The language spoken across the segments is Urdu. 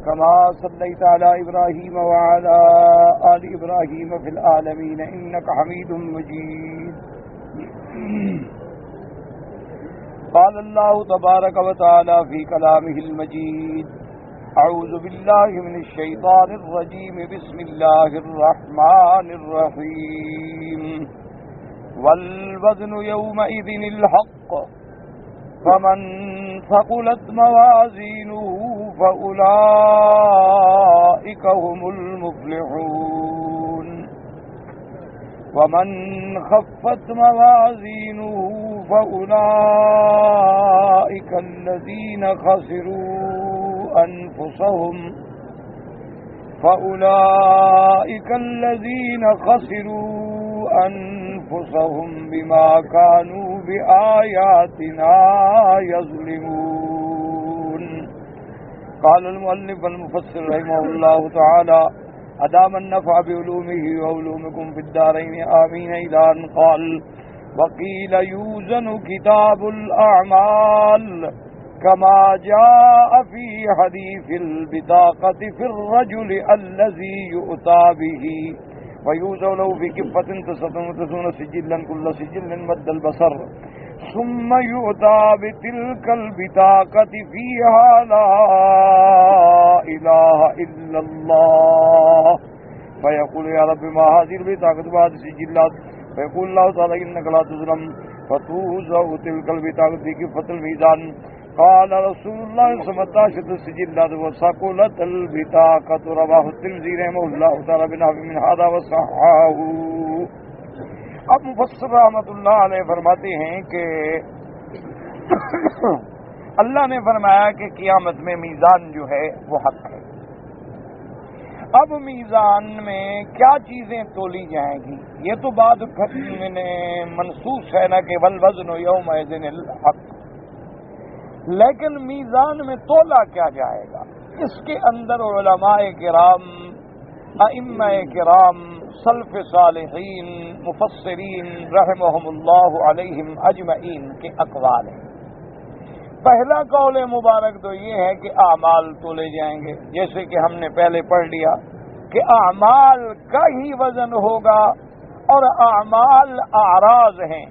كما صليت على إبراهيم وعلى آل إبراهيم في العالمين إنك حميد مجيد. قال الله تبارك وتعالى في كلامه المجيد: أعوذ بالله من الشيطان الرجيم بسم الله الرحمن الرحيم. والوزن يومئذ الحق فمن ثقلت موازينه فأولئك هم المفلحون ومن خفت موازينه فأولئك الذين خسروا أنفسهم بما كانوا بآياتنا يظلمون. قال المؤلف المفسر رحمه الله تعالى: أدام النفع بعلومه وعلومكم في الدارين آمين. إلى أن قال: وقيل يوزن كتاب الأعمال كما جاء في حديث البطاقة في الرجل الذي يؤتى به ويوزن له في كفة تسعون سجلا كل سجل مد البصر ثم يؤتى بتلك البطاقة فيها لا إله إلا الله فيقول: يا رب ما هذه البطاقة بعد سجلات؟ فيقول الله تعالى: إنك لا تظلم. فتوزع تلك البطاقة في كفة الميزان. قال رسول الله صلى الله عليه وسلم: السجلات وثقلت البطاقة. رواه الترمذي رحمه الله تعالى بنحو من هذا وصححه. اب مفسر رحمۃ اللہ علیہ فرماتے ہیں کہ اللہ نے فرمایا کہ قیامت میں میزان جو ہے وہ حق ہے. اب میزان میں کیا چیزیں تولی جائیں گی؟ یہ تو بات منسوخ ہے نا کہ والوزن یومئذ الحق، لیکن میزان میں تولا کیا جائے گا؟ اس کے اندر علماء کرام، ائمہ کرام، سلف صالحین، مفسرین رحمہم اللہ علیہم اجمعین کے اقوال ہیں. پہلا قول مبارک تو یہ ہے کہ اعمال تولے جائیں گے، جیسے کہ ہم نے پہلے پڑھ لیا کہ اعمال کا ہی وزن ہوگا اور اعمال اعراض ہیں،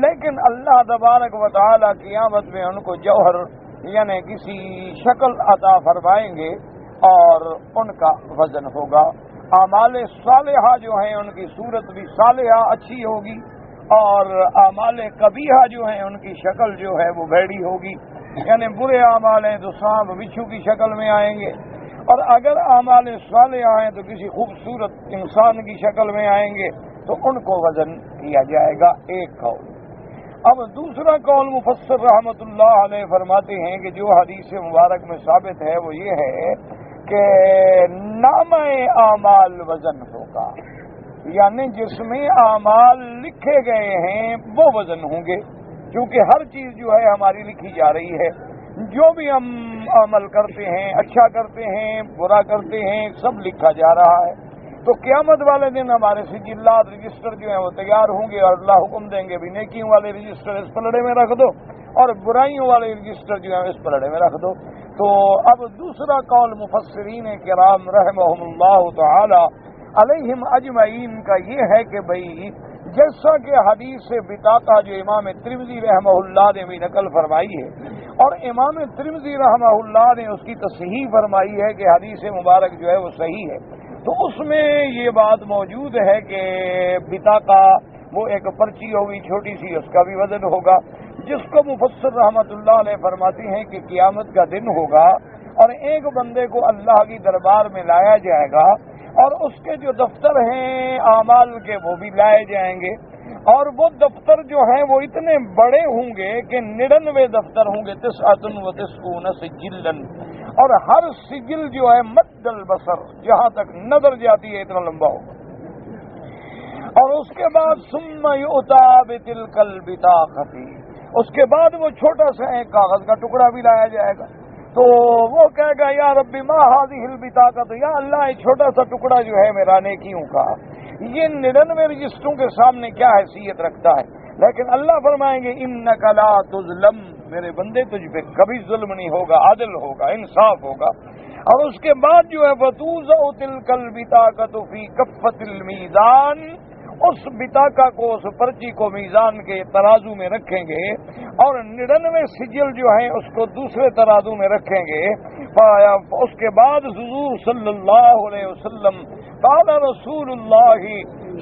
لیکن اللہ تبارک و تعالی قیامت میں ان کو جوہر یعنی کسی شکل عطا فرمائیں گے اور ان کا وزن ہوگا. اعمال صالحہ جو ہیں ان کی صورت بھی صالحہ اچھی ہوگی اور اعمال قبیحہ جو ہیں ان کی شکل جو ہے وہ بھیڑی ہوگی. یعنی برے اعمال ہیں تو سانپ بچھو کی شکل میں آئیں گے، اور اگر اعمال صالحہ ہیں تو کسی خوبصورت انسان کی شکل میں آئیں گے، تو ان کو وزن کیا جائے گا. ایک قول. اب دوسرا قول مفسر رحمۃ اللہ علیہ فرماتے ہیں کہ جو حدیث مبارک میں ثابت ہے وہ یہ ہے کہ نامہ اعمال وزن ہوگا، یعنی جس میں اعمال لکھے گئے ہیں وہ وزن ہوں گے، کیونکہ ہر چیز جو ہے ہماری لکھی جا رہی ہے. جو بھی ہم عمل کرتے ہیں، اچھا کرتے ہیں، برا کرتے ہیں، سب لکھا جا رہا ہے. تو قیامت والے دن ہمارے سجلات رجسٹر جو ہیں وہ تیار ہوں گے اور اللہ حکم دیں گے بھی نیکیوں والے رجسٹر اس پلڑے میں رکھ دو اور برائیوں والے رجسٹر جو ہیں اس پلڑے میں رکھ دو. تو اب دوسرا قول مفسرین کرام رحمہم اللہ تعالی علیہم اجمعین کا یہ ہے کہ بھئی جیسا کہ حدیث بطاقہ جو امام ترمذی رحمہ اللہ نے بھی نقل فرمائی ہے اور امام ترمذی رحمہ اللہ نے اس کی تصحیح فرمائی ہے کہ حدیث مبارک جو ہے وہ صحیح ہے، تو اس میں یہ بات موجود ہے کہ بطاقہ وہ ایک پرچی ہوگی چھوٹی سی، اس کا بھی وزن ہوگا، جس کو مفسر رحمۃ اللہ علیہ فرماتے ہیں کہ قیامت کا دن ہوگا اور ایک بندے کو اللہ کی دربار میں لایا جائے گا اور اس کے جو دفتر ہیں اعمال کے وہ بھی لائے جائیں گے، اور وہ دفتر جو ہیں وہ اتنے بڑے ہوں گے کہ 99 دفتر ہوں گے، 99 سجلا، اور ہر سجل جو ہے مد البصر جہاں تک نظر جاتی ہے اتنا لمبا ہوگا. اور اس کے بعد ثم یؤتی بتلک البطاقۃ، اس کے بعد وہ چھوٹا سا ایک کاغذ کا ٹکڑا بھی لایا جائے گا. تو وہ کہے گا یا رب ما هذه البطاقۃ، یا اللہ یہ چھوٹا سا ٹکڑا جو ہے میرا نیکیوں کا یہ 99 رجسٹروں کے سامنے کیا حیثیت رکھتا ہے. لیکن اللہ فرمائیں گے انک لا تظلم، میرے بندے تجھ پہ کبھی ظلم نہیں ہوگا، عدل ہوگا، انصاف ہوگا. اور اس کے بعد جو ہے فتوزع تلک البطاقۃ فی کفۃ المیزان، اس بطاقہ کو، اس پرچی کو میزان کے ترازو میں رکھیں گے اور 99 سجل جو ہیں اس کو دوسرے ترازو میں رکھیں گے۔ اس کے بعد حضور صلی اللہ علیہ وسلم، قال رسول اللہ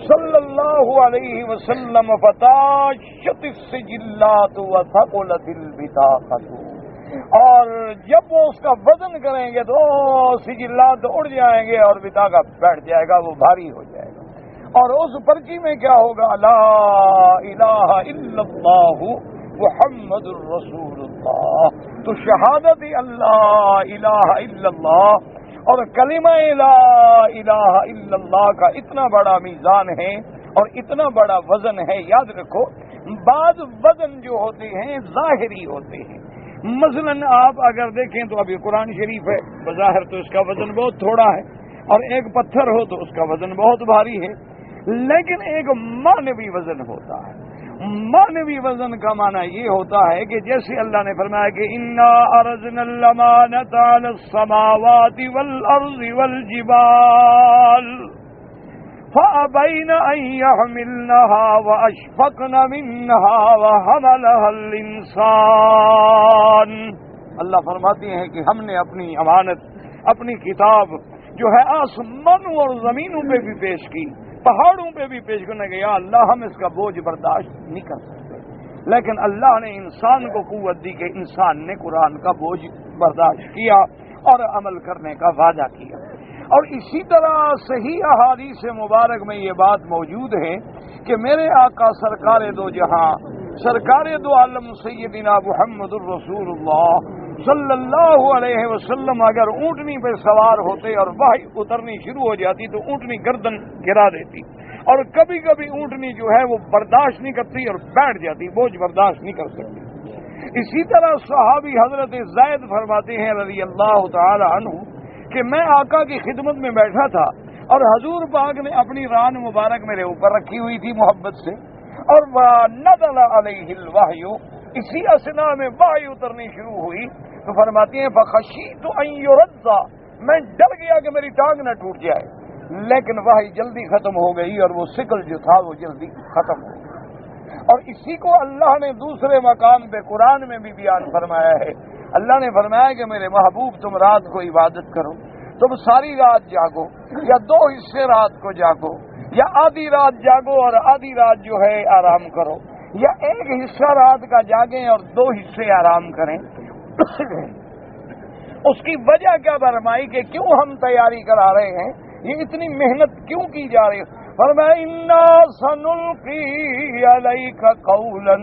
صلی اللہ علیہ وسلم فتاشت السجلات وثقلت البطاقۃ، اور جب وہ اس کا وزن کریں گے تو سجلات اڑ جائیں گے اور بطاقہ بیٹھ جائے گا، وہ بھاری ہو جائے گا۔ اور اس پرچی میں کیا ہوگا؟ لا الہ الا اللہ محمد الرسول اللہ، تو شہادت اللہ الہ الا اللہ اور کلمہ لا الہ الا اللہ کا اتنا بڑا میزان ہے اور اتنا بڑا وزن ہے۔ یاد رکھو، بعض وزن جو ہوتے ہیں ظاہری ہوتے ہیں، مثلا آپ اگر دیکھیں تو ابھی قرآن شریف ہے، بظاہر تو اس کا وزن بہت تھوڑا ہے، اور ایک پتھر ہو تو اس کا وزن بہت بھاری ہے، لیکن ایک معنوی وزن ہوتا ہے۔ معنوی وزن کا معنی یہ ہوتا ہے کہ جیسے اللہ نے فرمایا کہ انا عرضنا الامانۃ علی السماوات والارض والجبال فابین ان یحملنها واشفقن منها وحملها الانسان۔ اللہ فرماتے ہیں کہ ہم نے اپنی امانت، اپنی کتاب جو ہے آسمانوں اور زمینوں پہ بھی پیش کی، پہاڑوں پہ بھی پیش کرنے گیا، اللہ ہم اس کا بوجھ برداشت نہیں کر سکتے، لیکن اللہ نے انسان کو قوت دی کہ انسان نے قرآن کا بوجھ برداشت کیا اور عمل کرنے کا وعدہ کیا۔ اور اسی طرح صحیح احادیث مبارک میں یہ بات موجود ہے کہ میرے آقا سرکار دو جہاں، سرکار دو عالم سیدنا محمد الرسول اللہ صلی اللہ علیہ وسلم اگر اونٹنی پہ سوار ہوتے اور وحی اترنی شروع ہو جاتی تو اونٹنی گردن گرا دیتی، اور کبھی کبھی اونٹنی جو ہے وہ برداشت نہیں کرتی اور بیٹھ جاتی، بوجھ برداشت نہیں کر سکتی۔ اسی طرح صحابی حضرت زید فرماتے ہیں رضی اللہ تعالی عنہ کہ میں آقا کی خدمت میں بیٹھا تھا اور حضور پاک نے اپنی ران مبارک میرے اوپر رکھی ہوئی تھی محبت سے، اور نزل علیہ الوحی، اسی اثنا میں وحی اترنی شروع ہوئی تو فرماتی ہیں فخشیت ان یرضع، میں ڈر گیا کہ میری ٹانگ نہ ٹوٹ جائے، لیکن وحی جلدی ختم ہو گئی اور وہ سکل جو تھا وہ جلدی ختم ہو گیا۔ اور اسی کو اللہ نے دوسرے مقام پہ قرآن میں بھی بیان فرمایا ہے۔ اللہ نے فرمایا کہ میرے محبوب تم رات کو عبادت کرو، تم ساری رات جاگو یا 2 حصے رات کو جاگو، یا آدھی رات جاگو اور آدھی رات جو ہے آرام کرو، یا 1 حصہ رات کا جاگیں اور 2 حصے آرام کریں۔ اس کی وجہ کیا فرمائی کہ کیوں ہم تیاری کرا رہے ہیں، یہ اتنی محنت کیوں کی جا رہی ہے؟ فرمایا انا سنلقی علیک قولا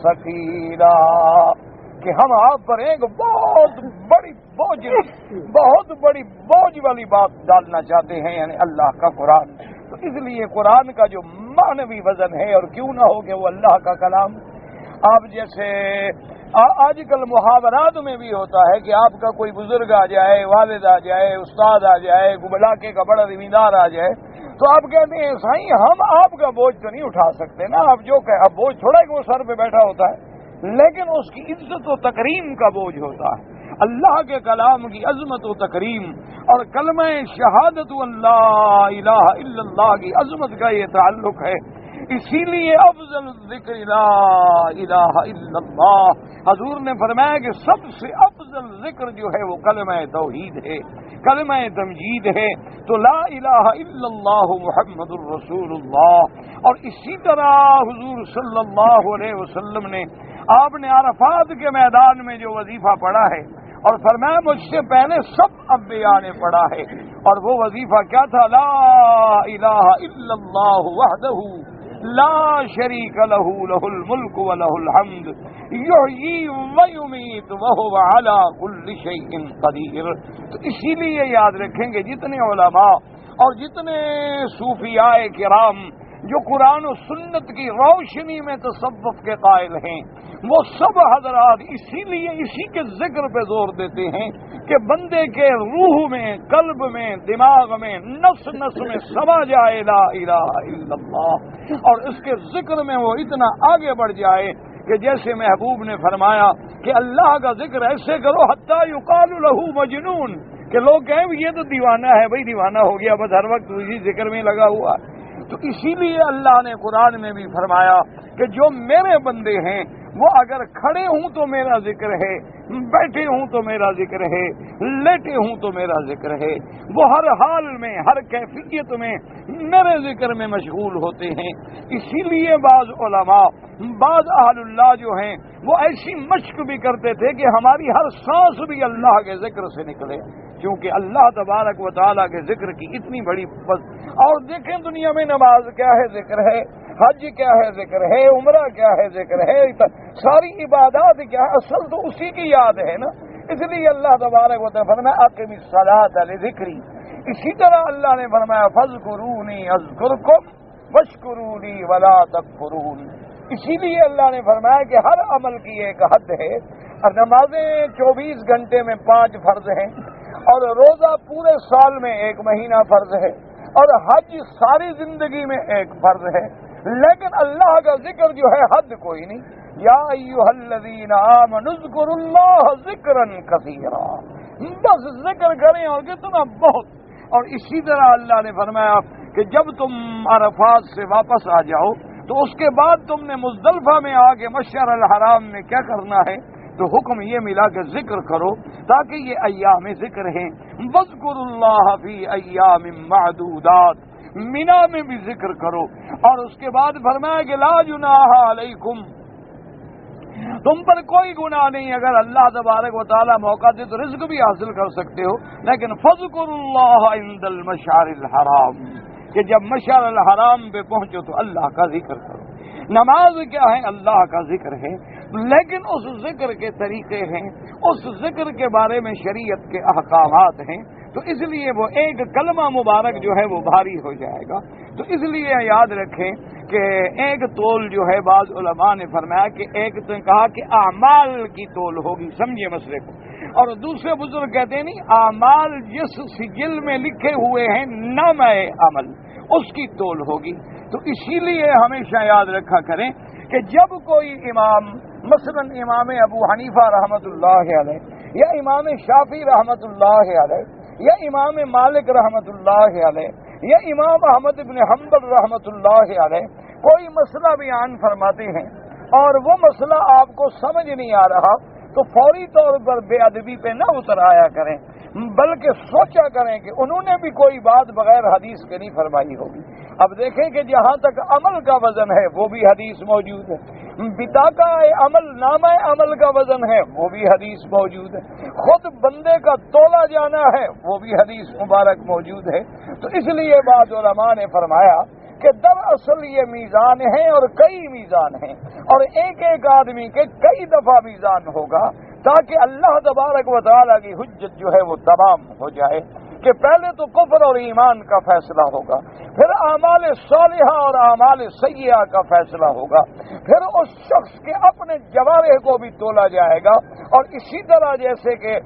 ثقیلا، کہ ہم آپ پر ایک بہت بڑی بوجھ والی بات ڈالنا چاہتے ہیں، یعنی اللہ کا قرآن۔ تو اس لیے قرآن کا جو معنوی وزن ہے، اور کیوں نہ ہو کہ وہ اللہ کا کلام۔ آپ جیسے آج کل محاورات میں بھی ہوتا ہے کہ آپ کا کوئی بزرگ آ جائے، والد آ جائے، استاد آ جائے، علاقے کا بڑا زمیندار آ جائے تو آپ کہتے ہیں سائیں ہم آپ کا بوجھ تو نہیں اٹھا سکتے نا، آپ جو کہ اب بوجھ تھوڑا کہ وہ سر پہ بیٹھا ہوتا ہے، لیکن اس کی عزت و تکریم کا بوجھ ہوتا ہے، اللہ کے کلام کی عظمت و تکریم اور کلمہ شہادت اللہ الہ الا اللہ کی عظمت کا یہ تعلق ہے۔ اسی لیے افضل الذکر لا الہ الا اللہ، حضور نے فرمایا کہ سب سے افضل ذکر جو ہے وہ کلمہ توحید ہے، کلمہ تمجید ہے، تو لا الہ الا اللہ محمد الرسول اللہ۔ اور اسی طرح حضور صلی اللہ علیہ وسلم نے، آپ نے عرفات کے میدان میں جو وظیفہ پڑھا ہے اور فرمایا مجھ سے پہلے سب انبیاء نے پڑھا ہے، اور وہ وظیفہ کیا تھا؟ لا الہ الا اللہ وحدہ لا شریک لہ لہ الملک ولہ الحمد یحیی ویمیت وہو علی کل شیء قدیر۔ تو اسی لیے یاد رکھیں گے جتنے علماء اور جتنے صوفیاء کرام جو قرآن و سنت کی روشنی میں تصوف کے قائل ہیں، وہ سب حضرات اسی لیے اسی کے ذکر پہ زور دیتے ہیں کہ بندے کے روح میں، قلب میں، دماغ میں، نس نس میں سما جائے لا الہ الا اللہ، اور اس کے ذکر میں وہ اتنا آگے بڑھ جائے کہ جیسے محبوب نے فرمایا کہ اللہ کا ذکر ایسے کرو حتی یقال لہ مجنون، کہ لوگ کہیں یہ تو دیوانہ ہے، بھائی دیوانہ ہو گیا، بس ہر وقت اسی ذکر میں لگا ہوا۔ تو اسی لیے اللہ نے قرآن میں بھی فرمایا کہ جو میرے بندے ہیں وہ اگر کھڑے ہوں تو میرا ذکر ہے، بیٹھے ہوں تو میرا ذکر ہے، لیٹے ہوں تو میرا ذکر ہے، وہ ہر حال میں ہر کیفیت میں میرے ذکر میں مشغول ہوتے ہیں۔ اسی لیے بعض علماء، بعض اہل اللہ جو ہیں وہ ایسی مشق بھی کرتے تھے کہ ہماری ہر سانس بھی اللہ کے ذکر سے نکلے، کیونکہ اللہ تبارک و تعالیٰ کے ذکر کی اتنی بڑی اور دیکھیں دنیا میں نماز کیا ہے ذکر ہے، حج کیا ہے ذکر ہے، عمرہ کیا ہے ذکر ہے، ساری عبادات کیا ہے، اصل تو اسی کی یاد ہے نا۔ اس لیے اللہ تبارک و تعالیٰ فرمایا اقم الصلاۃ لذکری۔ اسی طرح اللہ نے فرمایا فاذکرونی اذکرکم واشکرونی ولا تکفرون۔ اسی لیے اللہ نے فرمایا کہ ہر عمل کی ایک حد ہے، اور نمازیں 24 گھنٹے میں 5 فرض ہیں، اور روزہ پورے سال میں 1 مہینہ فرض ہے، اور حج ساری زندگی میں 1 فرض ہے، لیکن اللہ کا ذکر جو ہے حد کوئی نہیں۔ یا ایھا الذین آمنوا اذکروا اللہ ذکرا کثیرا، بس ذکر کریں اور کتنا بہت۔ اور اسی طرح اللہ نے فرمایا کہ جب تم عرفات سے واپس آ جاؤ تو اس کے بعد تم نے مزدلفہ میں آ کے مشعر الحرام میں کیا کرنا ہے، تو حکم یہ ملا کہ ذکر کرو، تاکہ یہ ایام ذکر ہیں۔ وَاذْكُرُوا اللَّهَ فِي أَيَّامٍ مَّعْدُودَاتٍ، مینا میں بھی ذکر کرو۔ اور اس کے بعد فرمایا کہ لا جناح علیکم، تم پر کوئی گناہ نہیں، اگر اللہ تبارک و تعالیٰ موقع دے تو رزق بھی حاصل کر سکتے ہو، لیکن فَاذْكُرُوا اللَّهَ عِندَ الْمَشْعَرِ الْحَرَامِ، کہ جب مشعر الحرام پہ پہنچو تو اللہ کا ذکر کرو۔ نماز کیا ہے؟ اللہ کا ذکر ہے، لیکن اس ذکر کے طریقے ہیں، اس ذکر کے بارے میں شریعت کے احکامات ہیں، تو اس لیے وہ ایک کلمہ مبارک جو ہے وہ بھاری ہو جائے گا۔ تو اس لیے یاد رکھیں کہ ایک تول جو ہے، بعض علماء نے فرمایا کہ ایک تو کہا کہ اعمال کی تول ہوگی، سمجھے مسئلے کو، اور دوسرے بزرگ کہتے ہیں نہیں، اعمال جس سجل میں لکھے ہوئے ہیں نامہ عمل، اس کی تول ہوگی۔ تو اسی لیے ہمیشہ یاد رکھا کریں کہ جب کوئی امام، مثلا امام ابو حنیفہ رحمۃ اللہ علیہ، یا امام شافعی رحمۃ اللہ علیہ، یا امام مالک رحمۃ اللہ علیہ، یا امام احمد بن حنبل رحمۃ اللہ علیہ کوئی مسئلہ بیان فرماتے ہیں اور وہ مسئلہ آپ کو سمجھ نہیں آ رہا، تو فوری طور پر بے ادبی پہ نہ اتر آیا کریں، بلکہ سوچا کریں کہ انہوں نے بھی کوئی بات بغیر حدیث کے نہیں فرمائی ہوگی۔ اب دیکھیں کہ جہاں تک عمل کا وزن ہے وہ بھی حدیث موجود ہے، بطاقہ عمل، نامہ عمل کا وزن ہے وہ بھی حدیث موجود ہے، خود بندے کا تولا جانا ہے وہ بھی حدیث مبارک موجود ہے۔ تو اس لیے بعض علماء نے فرمایا کہ دراصل یہ میزان ہیں اور کئی میزان ہیں، اور ایک ایک آدمی کے کئی دفعہ میزان ہوگا، تاکہ اللہ تبارک و تعالیٰ کی حجت جو ہے وہ تمام ہو جائے، کہ پہلے تو کفر اور ایمان کا فیصلہ ہوگا، پھر اعمال صالحہ اور اعمال سیئہ کا فیصلہ ہوگا، پھر اس شخص کے اپنے جوارح کو بھی تولا جائے گا، اور اسی طرح جیسے کہ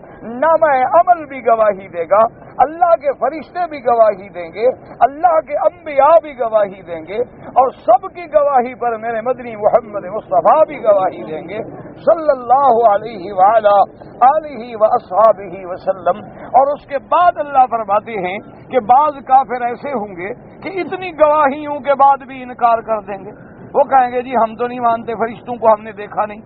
نامہ عمل بھی گواہی دے گا، اللہ کے فرشتے بھی گواہی دیں گے، اللہ کے انبیاء بھی گواہی دیں گے، اور سب کی گواہی پر میرے مدنی محمد مصطفیٰ بھی گواہی دیں گے صلی اللہ علیہ وآلہ آلہ واصحابہ وسلم۔ اور اس کے بعد اللہ فرماتے ہیں کہ بعض کافر ایسے ہوں گے کہ اتنی گواہیوں کے بعد بھی انکار کر دیں گے، وہ کہیں گے جی ہم تو نہیں مانتے، فرشتوں کو ہم نے دیکھا نہیں۔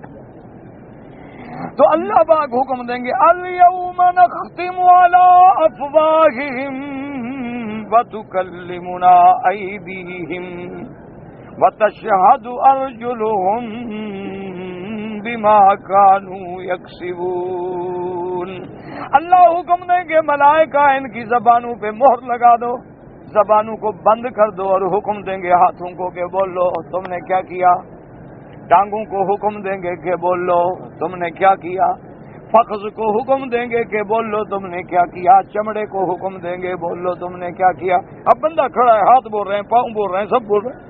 تو اللہ پاک حکم دیں گے الیوم نختم علی افواہہم وتکلمنا ایدیہم وتشہد ارجلہم بما کانوا یکسبون۔ اللہ حکم دیں گے ملائکہ ان کی زبانوں پہ مہر لگا دو، زبانوں کو بند کر دو، اور حکم دیں گے ہاتھوں کو کہ بولو تم نے کیا کیا، ٹانگوں کو حکم دیں گے کہ بول لو تم نے کیا کیا، فخذ کو حکم دیں گے کہ بول لو تم نے کیا کیا، چمڑے کو حکم دیں گے بول لو تم نے کیا کیا۔ اب بندہ کھڑا ہے، ہاتھ بول رہے ہیں، پاؤں بول رہے ہیں، سب بول رہے ہیں،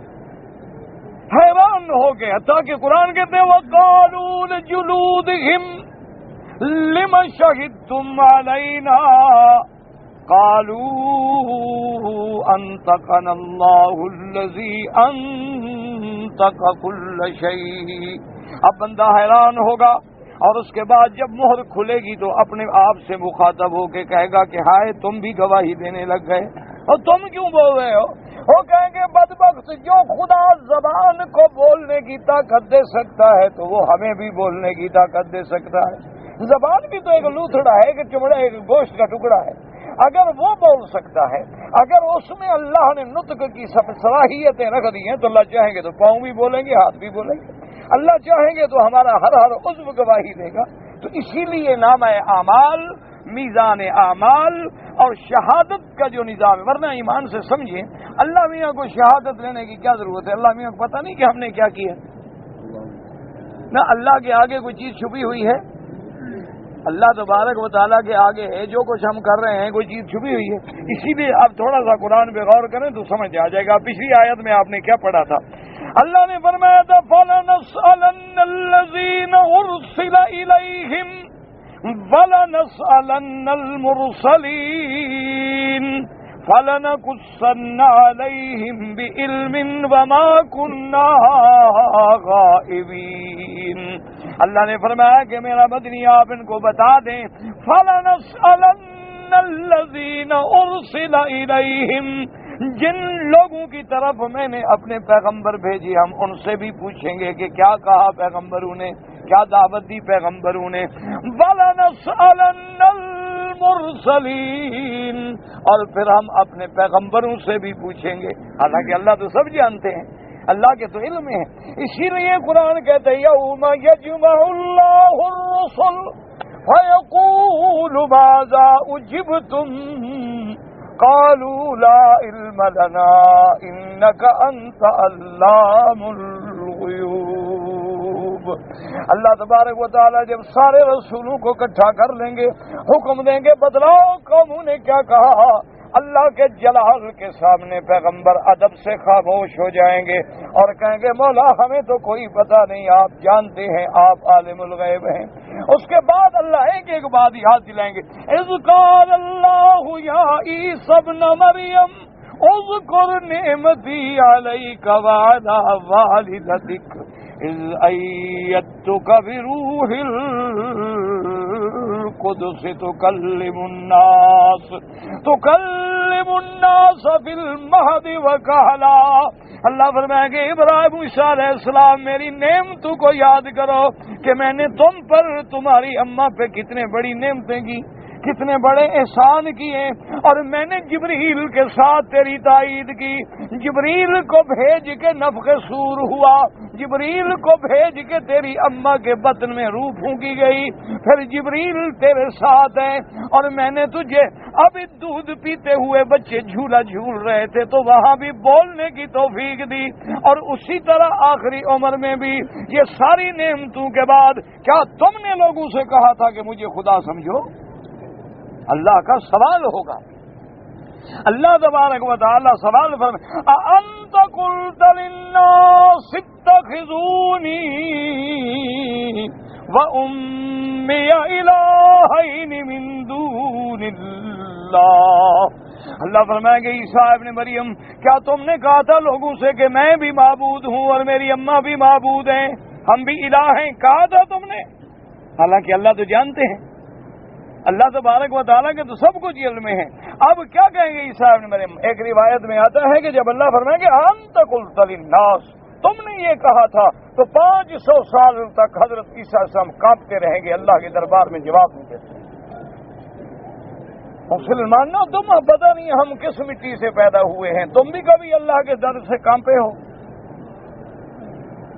حیران ہو گئے، حتیٰ کہ قرآن کہتے ہیں وَقَالُوا لِجُلُودِهِمْ لِمَ شَهِدتُّمْ عَلَيْنَا قَالُوا أَنطَقَنَا اللَّهُ الَّذِي أَنطَقَ كُلَّ شَيْءٍ۔ اب بندہ حیران ہوگا اور اس کے بعد جب مہر کھلے گی تو اپنے آپ سے مخاطب ہو کے کہے گا کہ ہائے تم بھی گواہی دینے لگ گئے اور تم کیوں بول رہے ہو؟ وہ کہیں گے بدبخت، جو خدا زبان کو بولنے کی طاقت دے سکتا ہے تو وہ ہمیں بھی بولنے کی طاقت دے سکتا ہے۔ زبان بھی تو ایک لوتھڑا ہے، ایک چمڑا، ایک گوشت کا ٹکڑا ہے۔ اگر وہ بول سکتا ہے، اگر اس میں اللہ نے نطق کی سب صلاحیتیں رکھ دی ہیں تو اللہ چاہیں گے تو پاؤں بھی بولیں گے، ہاتھ بھی بولیں گے، اللہ چاہیں گے تو ہمارا ہر عضو گواہی دے گا۔ تو اسی لیے نامہ اعمال، میزان اعمال اور شہادت کا جو نظام ہے، ورنہ ایمان سے سمجھیں اللہ میاں کو شہادت لینے کی کیا ضرورت ہے؟ اللہ میاں کو پتہ نہیں کہ ہم نے کیا کیا؟ نہ اللہ کے آگے کوئی چیز چھپی ہوئی ہے؟ اللہ تبارک و تعالیٰ کے آگے ہے جو کچھ ہم کر رہے ہیں، کوئی چیز چھپی ہوئی ہے؟ اسی لیے آپ تھوڑا سا قرآن پہ غور کریں تو سمجھ آ جائے گا۔ پچھلی آیت میں آپ نے کیا پڑھا تھا؟ اللہ نے فرمایا تھا فَلَنَسْأَلَنَّ الَّذِينَ أُرْسِلَ إِلَيْهِمْ وَلَنَسْأَلَنَّ الْمُرْسَلِينَ فَلَنَقُصَّنَّ عَلَيْهِمْ بِعِلْمٍ وَمَا كُنَّا غَائِبِينَ۔ اللہ نے فرمایا کہ میرا مدنی آپ ان کو بتا دیں، فَلَنَسْأَلَنَّ الَّذِينَ أُرْسِلَ إِلَيْهِمْ، جن لوگوں کی طرف میں نے اپنے پیغمبر بھیجے ہم ان سے بھی پوچھیں گے کہ کیا کہا پیغمبروں نے، کیا دعوت دی پیغمبروں نے۔ وَلَنَسْأَلَنَّ الْمُرْسَلِينَ، اور پھر ہم اپنے پیغمبروں سے بھی پوچھیں گے۔ حالانکہ اللہ تو سب جانتے ہیں، اللہ کے تو علم ہے۔ اسی لیے قرآن کہتے ہیں یوم یجمع اللہ الرسل فیقول ماذا اجبتم قالوا لا علم لنا انك انت علام الغیوب۔ اللہ تبارک و تعالیٰ جب سارے رسولوں کو اکٹھا کر لیں گے، حکم دیں گے بتلاؤ قوموں نے کیا کہا، اللہ کے جلال کے سامنے پیغمبر ادب سے خاموش ہو جائیں گے اور کہیں گے مولا ہمیں تو کوئی پتہ نہیں، آپ جانتے ہیں، آپ عالم الغیب ہیں۔ اس کے بعد اللہ ایک بات یاد دلائیں گے، اذ قال اللہ یا عیسی ابن مریم اذکر نعمتی علیک وعلی والدتک اذ ایدتک بروح القدس تکلم الناس فی المہد وکہلا۔ اللہ فرمائے کہ ابراہیم موسیٰ علیہ السلام میری نعمتوں کو یاد کرو کہ میں نے تم پر، تمہاری اماں پہ کتنے بڑی نعمتیں کی، کتنے بڑے احسان کیے، اور میں نے جبریل کے ساتھ تیری تائید کی، جبریل کو بھیج کے نفخ سور ہوا، جبریل کو بھیج کے تیری اماں کے بطن میں روح پھونکی گئی، پھر جبریل تیرے ساتھ ہیں، اور میں نے تجھے ابھی دودھ پیتے ہوئے بچے جھولا جھول رہے تھے تو وہاں بھی بولنے کی توفیق دی، اور اسی طرح آخری عمر میں بھی۔ یہ ساری نعمتوں کے بعد کیا تم نے لوگوں سے کہا تھا کہ مجھے خدا سمجھو؟ اللہ کا سوال ہوگا۔ اللہ تبارک و تعالی سوال فرمائے اَأَنْتَ قُلْتَ لِلنَّاسِ اتَّخِذُونِي وَأُمِّيَ إِلَٰهَيْنِ مِن دُونِ اللَّهِ۔ اللہ فرمائے کہ عیسیٰ ابن مریم کیا تم نے کہا تھا لوگوں سے کہ میں بھی معبود ہوں اور میری اماں بھی معبود ہیں، ہم بھی الہ ہیں، کہا تھا تم نے؟ حالانکہ اللہ تو جانتے ہیں، اللہ تبارک و تعالیٰ کے تو سب کچھ علم ہے۔ اب کیا کہیں گے عیسیٰ ابن مریم؟ ایک روایت میں آتا ہے کہ جب اللہ فرمائے کہ انت قلت للناس، تم نے یہ کہا تھا، تو 500 سال تک حضرت عیسیٰ علیہ السلام کانپتے رہیں گے، اللہ کے دربار میں جواب نہیں دیتے۔ مسلمان نہ تم پتہ نہیں ہم کس مٹی سے پیدا ہوئے ہیں، تم بھی کبھی اللہ کے در سے کانپے ہو؟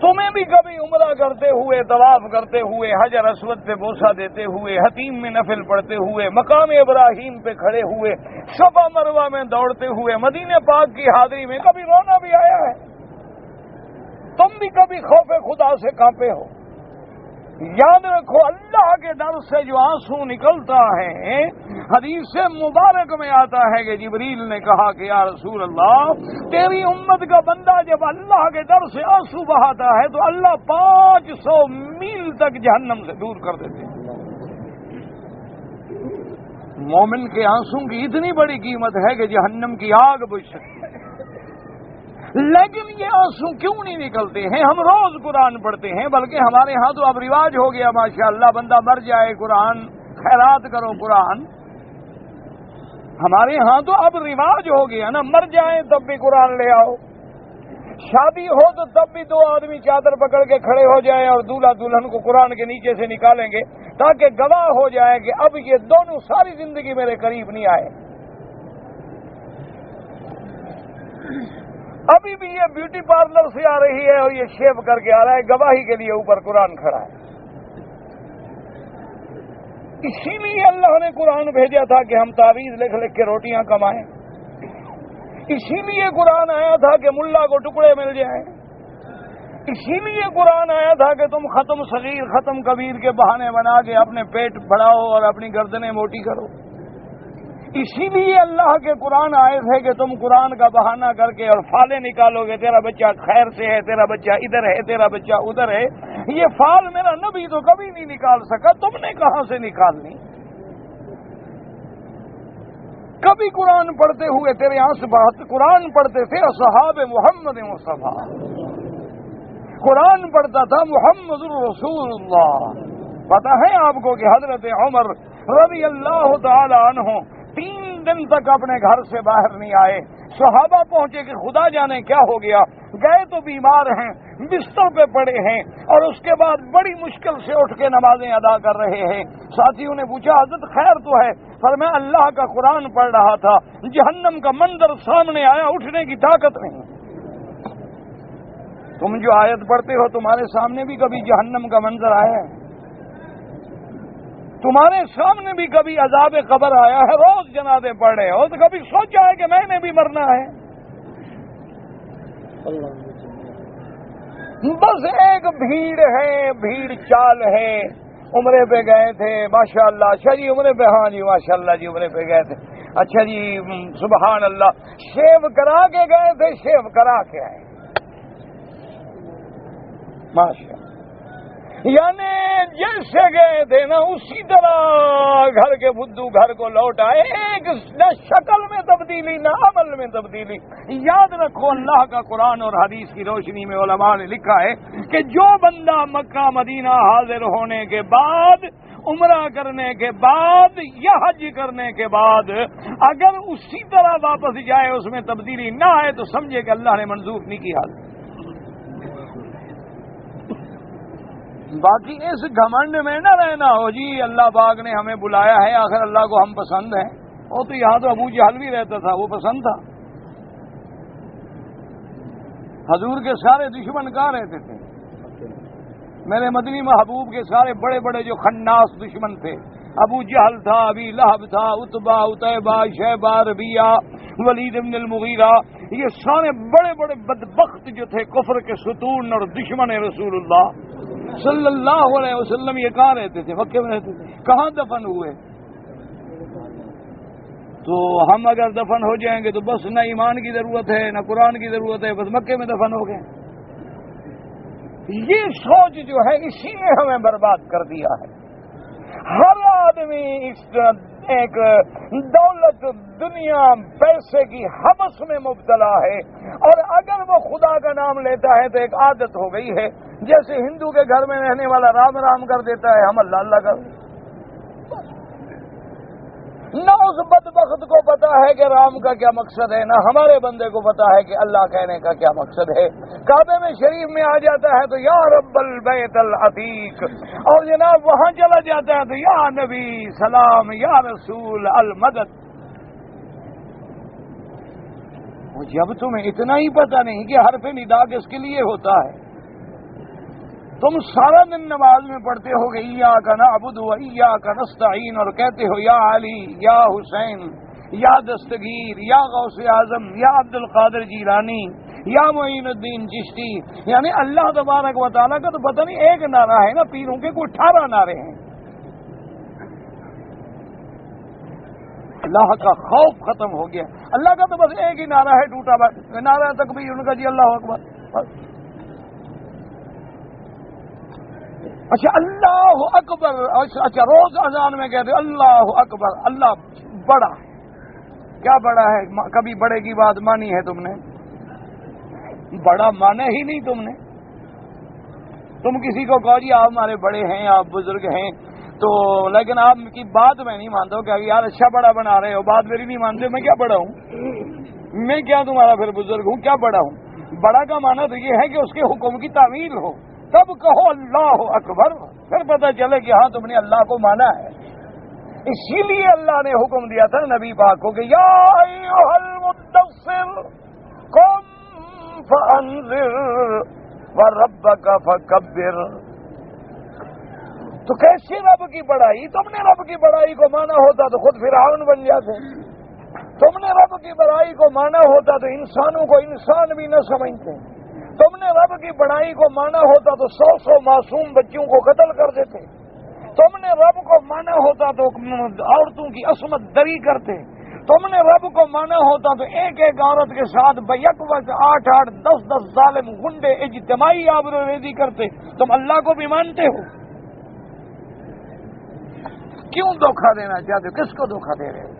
تمہیں بھی کبھی عمرہ کرتے ہوئے، طواف کرتے ہوئے، حجر اسود پہ بوسہ دیتے ہوئے، حتیم میں نفل پڑھتے ہوئے، مقام ابراہیم پہ کھڑے ہوئے، صفا مروہ میں دوڑتے ہوئے، مدینہ پاک کی حاضری میں کبھی رونا بھی آیا ہے؟ تم بھی کبھی خوف خدا سے کانپے ہو؟ یاد رکھو اللہ کے در سے جو آنسو نکلتا ہے، حدیث مبارک میں آتا ہے کہ جبریل نے کہا کہ یا رسول اللہ تیری امت کا بندہ جب اللہ کے در سے آنسو بہاتا ہے تو اللہ 500 میل تک جہنم سے دور کر دیتے ہیں۔ مومن کے آنسو کی اتنی بڑی قیمت ہے کہ جہنم کی آگ بجھ سکتی ہے۔ لیکن یہ آنسو کیوں نہیں نکلتے ہیں؟ ہم روز قرآن پڑھتے ہیں، بلکہ ہمارے ہاں تو اب رواج ہو گیا ماشاءاللہ، بندہ مر جائے قرآن، خیرات کرو قرآن۔ ہمارے ہاں تو اب رواج ہو گیا نا، مر جائیں تب بھی قرآن لے آؤ، شادی ہو تو تب بھی دو آدمی چادر پکڑ کے کھڑے ہو جائیں اور دولہا دلہن کو قرآن کے نیچے سے نکالیں گے تاکہ گواہ ہو جائے کہ اب یہ دونوں ساری زندگی میرے قریب نہیں آئے۔ ابھی بھی یہ بیوٹی پارلر سے آ رہی ہے اور یہ شیو کر کے آ رہا ہے، گواہی کے لیے اوپر قرآن کھڑا ہے۔ اسی لیے اللہ نے قرآن بھیجا تھا کہ ہم تعویذ لکھ لکھ کے روٹیاں کمائیں، اسی لیے قرآن آیا تھا کہ ملا کو ٹکڑے مل جائیں، اسی لیے قرآن آیا تھا کہ تم ختم صغیر ختم کبیر کے بہانے بنا کے اپنے پیٹ بڑھاؤ اور اپنی گردنیں موٹی کرو۔ اسی لیے اللہ کے قرآن آئے تھے کہ تم قرآن کا بہانہ کر کے اور فالے نکالو گے، تیرا بچہ خیر سے ہے، تیرا بچہ ادھر ہے، تیرا بچہ ادھر ہے۔ یہ فال میرا نبی تو کبھی نہیں نکال سکا، تم نے کہاں سے نکالنی؟ کبھی قرآن پڑھتے ہوئے تیرے یہاں سے بات، قرآن پڑھتے تھے اصحاب محمد مصطفیٰ، قرآن پڑھتا تھا محمد الرسول اللہ۔ پتہ ہے آپ کو کہ حضرت عمر رضی اللہ تعالی عنہ 3 دن تک اپنے گھر سے باہر نہیں آئے۔ صحابہ پہنچے کہ خدا جانے کیا ہو گیا، گئے تو بیمار ہیں، بستر پہ پڑے ہیں، اور اس کے بعد بڑی مشکل سے اٹھ کے نمازیں ادا کر رہے ہیں۔ ساتھیوں نے پوچھا حضرت خیر تو ہے؟ فرمایا اللہ کا قرآن پڑھ رہا تھا، جہنم کا منظر سامنے آیا، اٹھنے کی طاقت نہیں۔ تم جو آیت پڑھتے ہو تمہارے سامنے بھی کبھی جہنم کا منظر آیا ہے؟ تمہارے سامنے بھی کبھی عذاب قبر آیا ہے؟ روز جنازے پڑھ رہے ہو تو کبھی سوچا ہے کہ میں نے بھی مرنا ہے؟ بس ایک بھیڑ ہے، بھیڑ چال ہے۔ عمرے پہ گئے تھے ماشاءاللہ، اچھا جی عمرے پہ، ہاں جی ماشاءاللہ جی عمرے پہ گئے تھے، اچھا جی سبحان اللہ، شیو کرا کے گئے تھے، شیو کرا کے آئے ماشاءاللہ، یعنی جیسے گئے تھے نا اسی طرح گھر کے بدھو گھر کو لوٹ آئے، ایک نہ شکل میں تبدیلی نہ عمل میں تبدیلی۔ یاد رکھو اللہ کا قرآن اور حدیث کی روشنی میں علماء نے لکھا ہے کہ جو بندہ مکہ مدینہ حاضر ہونے کے بعد، عمرہ کرنے کے بعد یا حج کرنے کے بعد اگر اسی طرح واپس جائے، اس میں تبدیلی نہ آئے، تو سمجھے کہ اللہ نے منظور نہیں کیا۔ باقی اس گھمنڈ میں نہ رہنا ہو جی اللہ پاک نے ہمیں بلایا ہے، آخر اللہ کو ہم پسند ہیں۔ وہ تو یہاں تو ابو جہل بھی رہتا تھا، وہ پسند تھا۔ حضور کے سارے دشمن کہاں رہتے تھے؟ میرے مدنی محبوب کے سارے بڑے بڑے جو خناس دشمن تھے، ابو جہل تھا، ابی لہب تھا، عتبہ، عتیبہ، شیبہ، ربیعہ، ولید بن المغیرہ، یہ سارے بڑے بڑے بدبخت جو تھے، کفر کے ستون اور دشمن رسول اللہ صلی اللہ علیہ وسلم، یہ کہاں رہتے تھے؟ مکے میں رہتے تھے۔ کہاں دفن ہوئے؟ تو ہم اگر دفن ہو جائیں گے تو بس نہ ایمان کی ضرورت ہے نہ قرآن کی ضرورت ہے، بس مکے میں دفن ہو گئے۔ یہ سوچ جو ہے اسی نے ہمیں برباد کر دیا ہے۔ ہر آدمی اس ایک دولت، دنیا، پیسے کی حوث میں مبتلا ہے، اور اگر وہ خدا کا نام لیتا ہے تو ایک عادت ہو گئی ہے، جیسے ہندو کے گھر میں رہنے والا رام رام کر دیتا ہے، ہم اللہ اللہ کر۔ نہ اس بدبخت کو پتا ہے کہ رام کا کیا مقصد ہے، نہ ہمارے بندے کو پتا ہے کہ اللہ کہنے کا کیا مقصد ہے۔ کعبے میں شریف میں آ جاتا ہے تو یا رب البیت العتیق، اور جناب وہاں چلا جاتا ہے تو یا نبی سلام، یا رسول المدد۔ جب تمہیں اتنا ہی پتا نہیں کہ حرف ندا کس کے لیے ہوتا ہے، تم سارا دن نماز میں پڑھتے ہو گے ایاک نعبد و ایاک نستعین، اور کہتے ہو یا علی، یا حسین، یا دستگیر، یا غوث اعظم، یا عبد القادر جیلانی، یا معین الدین چشتی، یعنی اللہ تبارک و تعالیٰ کا تو پتہ نہیں ایک نعرہ ہے نا، پیروں کے کوئی 18 نعرے ہیں۔ اللہ کا خوف ختم ہو گیا، اللہ کا تو بس ایک ہی نعرہ ہے، ٹوٹا بس نعرہ تکبیر ان کا جی اللہ اکبر بس۔ اچھا اللہ اکبر، اچھا روز اذان میں کہتے اللہ اکبر، اللہ بڑا ہے۔ کیا بڑا ہے؟ کبھی بڑے کی بات مانی ہے تم نے؟ بڑا مانا ہی نہیں تم نے. تم کسی کو کہو جی آپ ہمارے بڑے ہیں، آپ بزرگ ہیں، تو لیکن آپ کی بات میں نہیں مانتا ہوں کہ یار اچھا بڑا بنا رہے ہو، بات میری نہیں مانتے. میں کیا بڑا ہوں؟ میں کیا تمہارا پھر بزرگ ہوں؟ کیا بڑا ہوں؟ بڑا کا معنی تو یہ ہے کہ اس کے حکم کی تعمیل ہو. تب کہو اللہ اکبر، پھر پتہ چلے کہ ہاں تم نے اللہ کو مانا ہے. اسی لیے اللہ نے حکم دیا تھا نبی پاک کو کہ یا ایھا المدثر قم فانذر وربک فکبر. تو کیسے رب کی بڑائی؟ تم نے رب کی بڑائی کو مانا ہوتا تو خود فرعون بن جاتے. تم نے رب کی بڑائی کو مانا ہوتا تو انسانوں کو انسان بھی نہ سمجھتے. تم نے رب کی بڑائی کو مانا ہوتا تو 100 معصوم بچوں کو قتل کر دیتے. تم نے رب کو مانا ہوتا تو عورتوں کی عصمت دری کرتے. تم نے رب کو مانا ہوتا تو ایک ایک عورت کے ساتھ بیک وقت 8 10 ظالم گنڈے اجتماعی آبروریزی کرتے. تم اللہ کو بھی مانتے ہو. کیوں دھوکہ دینا چاہتے ہو؟ کس کو دھوکہ دے رہے ہو؟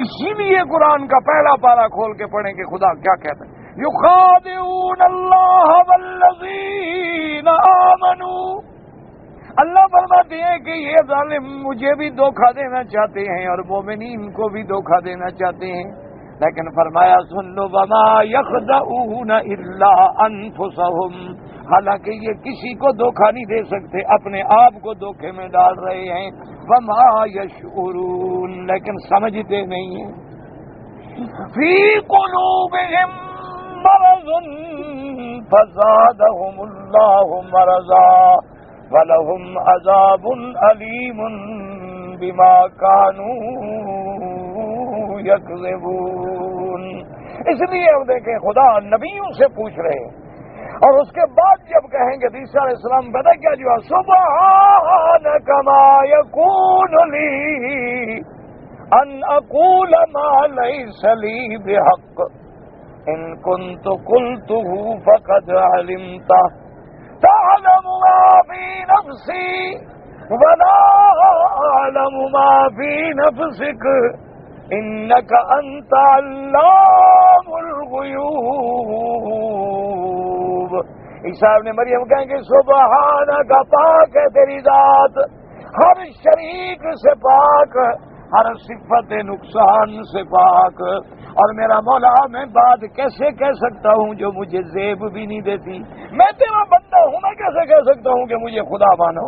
اسی لیے قرآن کا پہلا پارہ کھول کے پڑھیں کہ خدا کیا کہتا ہے. یخادعون اللہ والذین آمنوا. اللہ فرماتے ہیں کہ یہ ظالم مجھے بھی دھوکہ دینا چاہتے ہیں اور مومنین کو بھی دھوکہ دینا چاہتے ہیں. لیکن فرمایا سن لو وما یخدعون الا انفسهم. حالانکہ یہ کسی کو دھوکہ نہیں دے سکتے، اپنے آپ کو دھوکے میں ڈال رہے ہیں. وما یشعرون، لیکن سمجھتے نہیں ہیں. فی قلوبہم مرض فزادہم اللہ مرضا وَلَهُمْ عَذَابٌ أَلِيمٌ بِمَا كَانُوا يَكْذِبُونَ. اس لیے اب دیکھیں خدا نبیوں سے پوچھ رہے ہیں اور اس کے بعد جب کہیں گے عیسیٰ علیہ السلام پتہ کیا جواب؟ سبحانک ما یکون لی ان اقول ما لیس لی بحق ان کنت قلته فقد علمتہ تعلم ما في نفسي ولا أعلم ما في نفسك إنك أنت علام الغيوب. عیسیٰ ابن مریم کہیں گے سبحانک، پاک ہے تیری ذات، ہر شریک سے پاک، ہر صفت نقصان سے پاک. اور میرا مولا میں بات کیسے کہہ سکتا ہوں جو مجھے زیب بھی نہیں دیتی؟ میں تیرا بندہ ہوں، میں کیسے کہہ سکتا ہوں کہ مجھے خدا مانو؟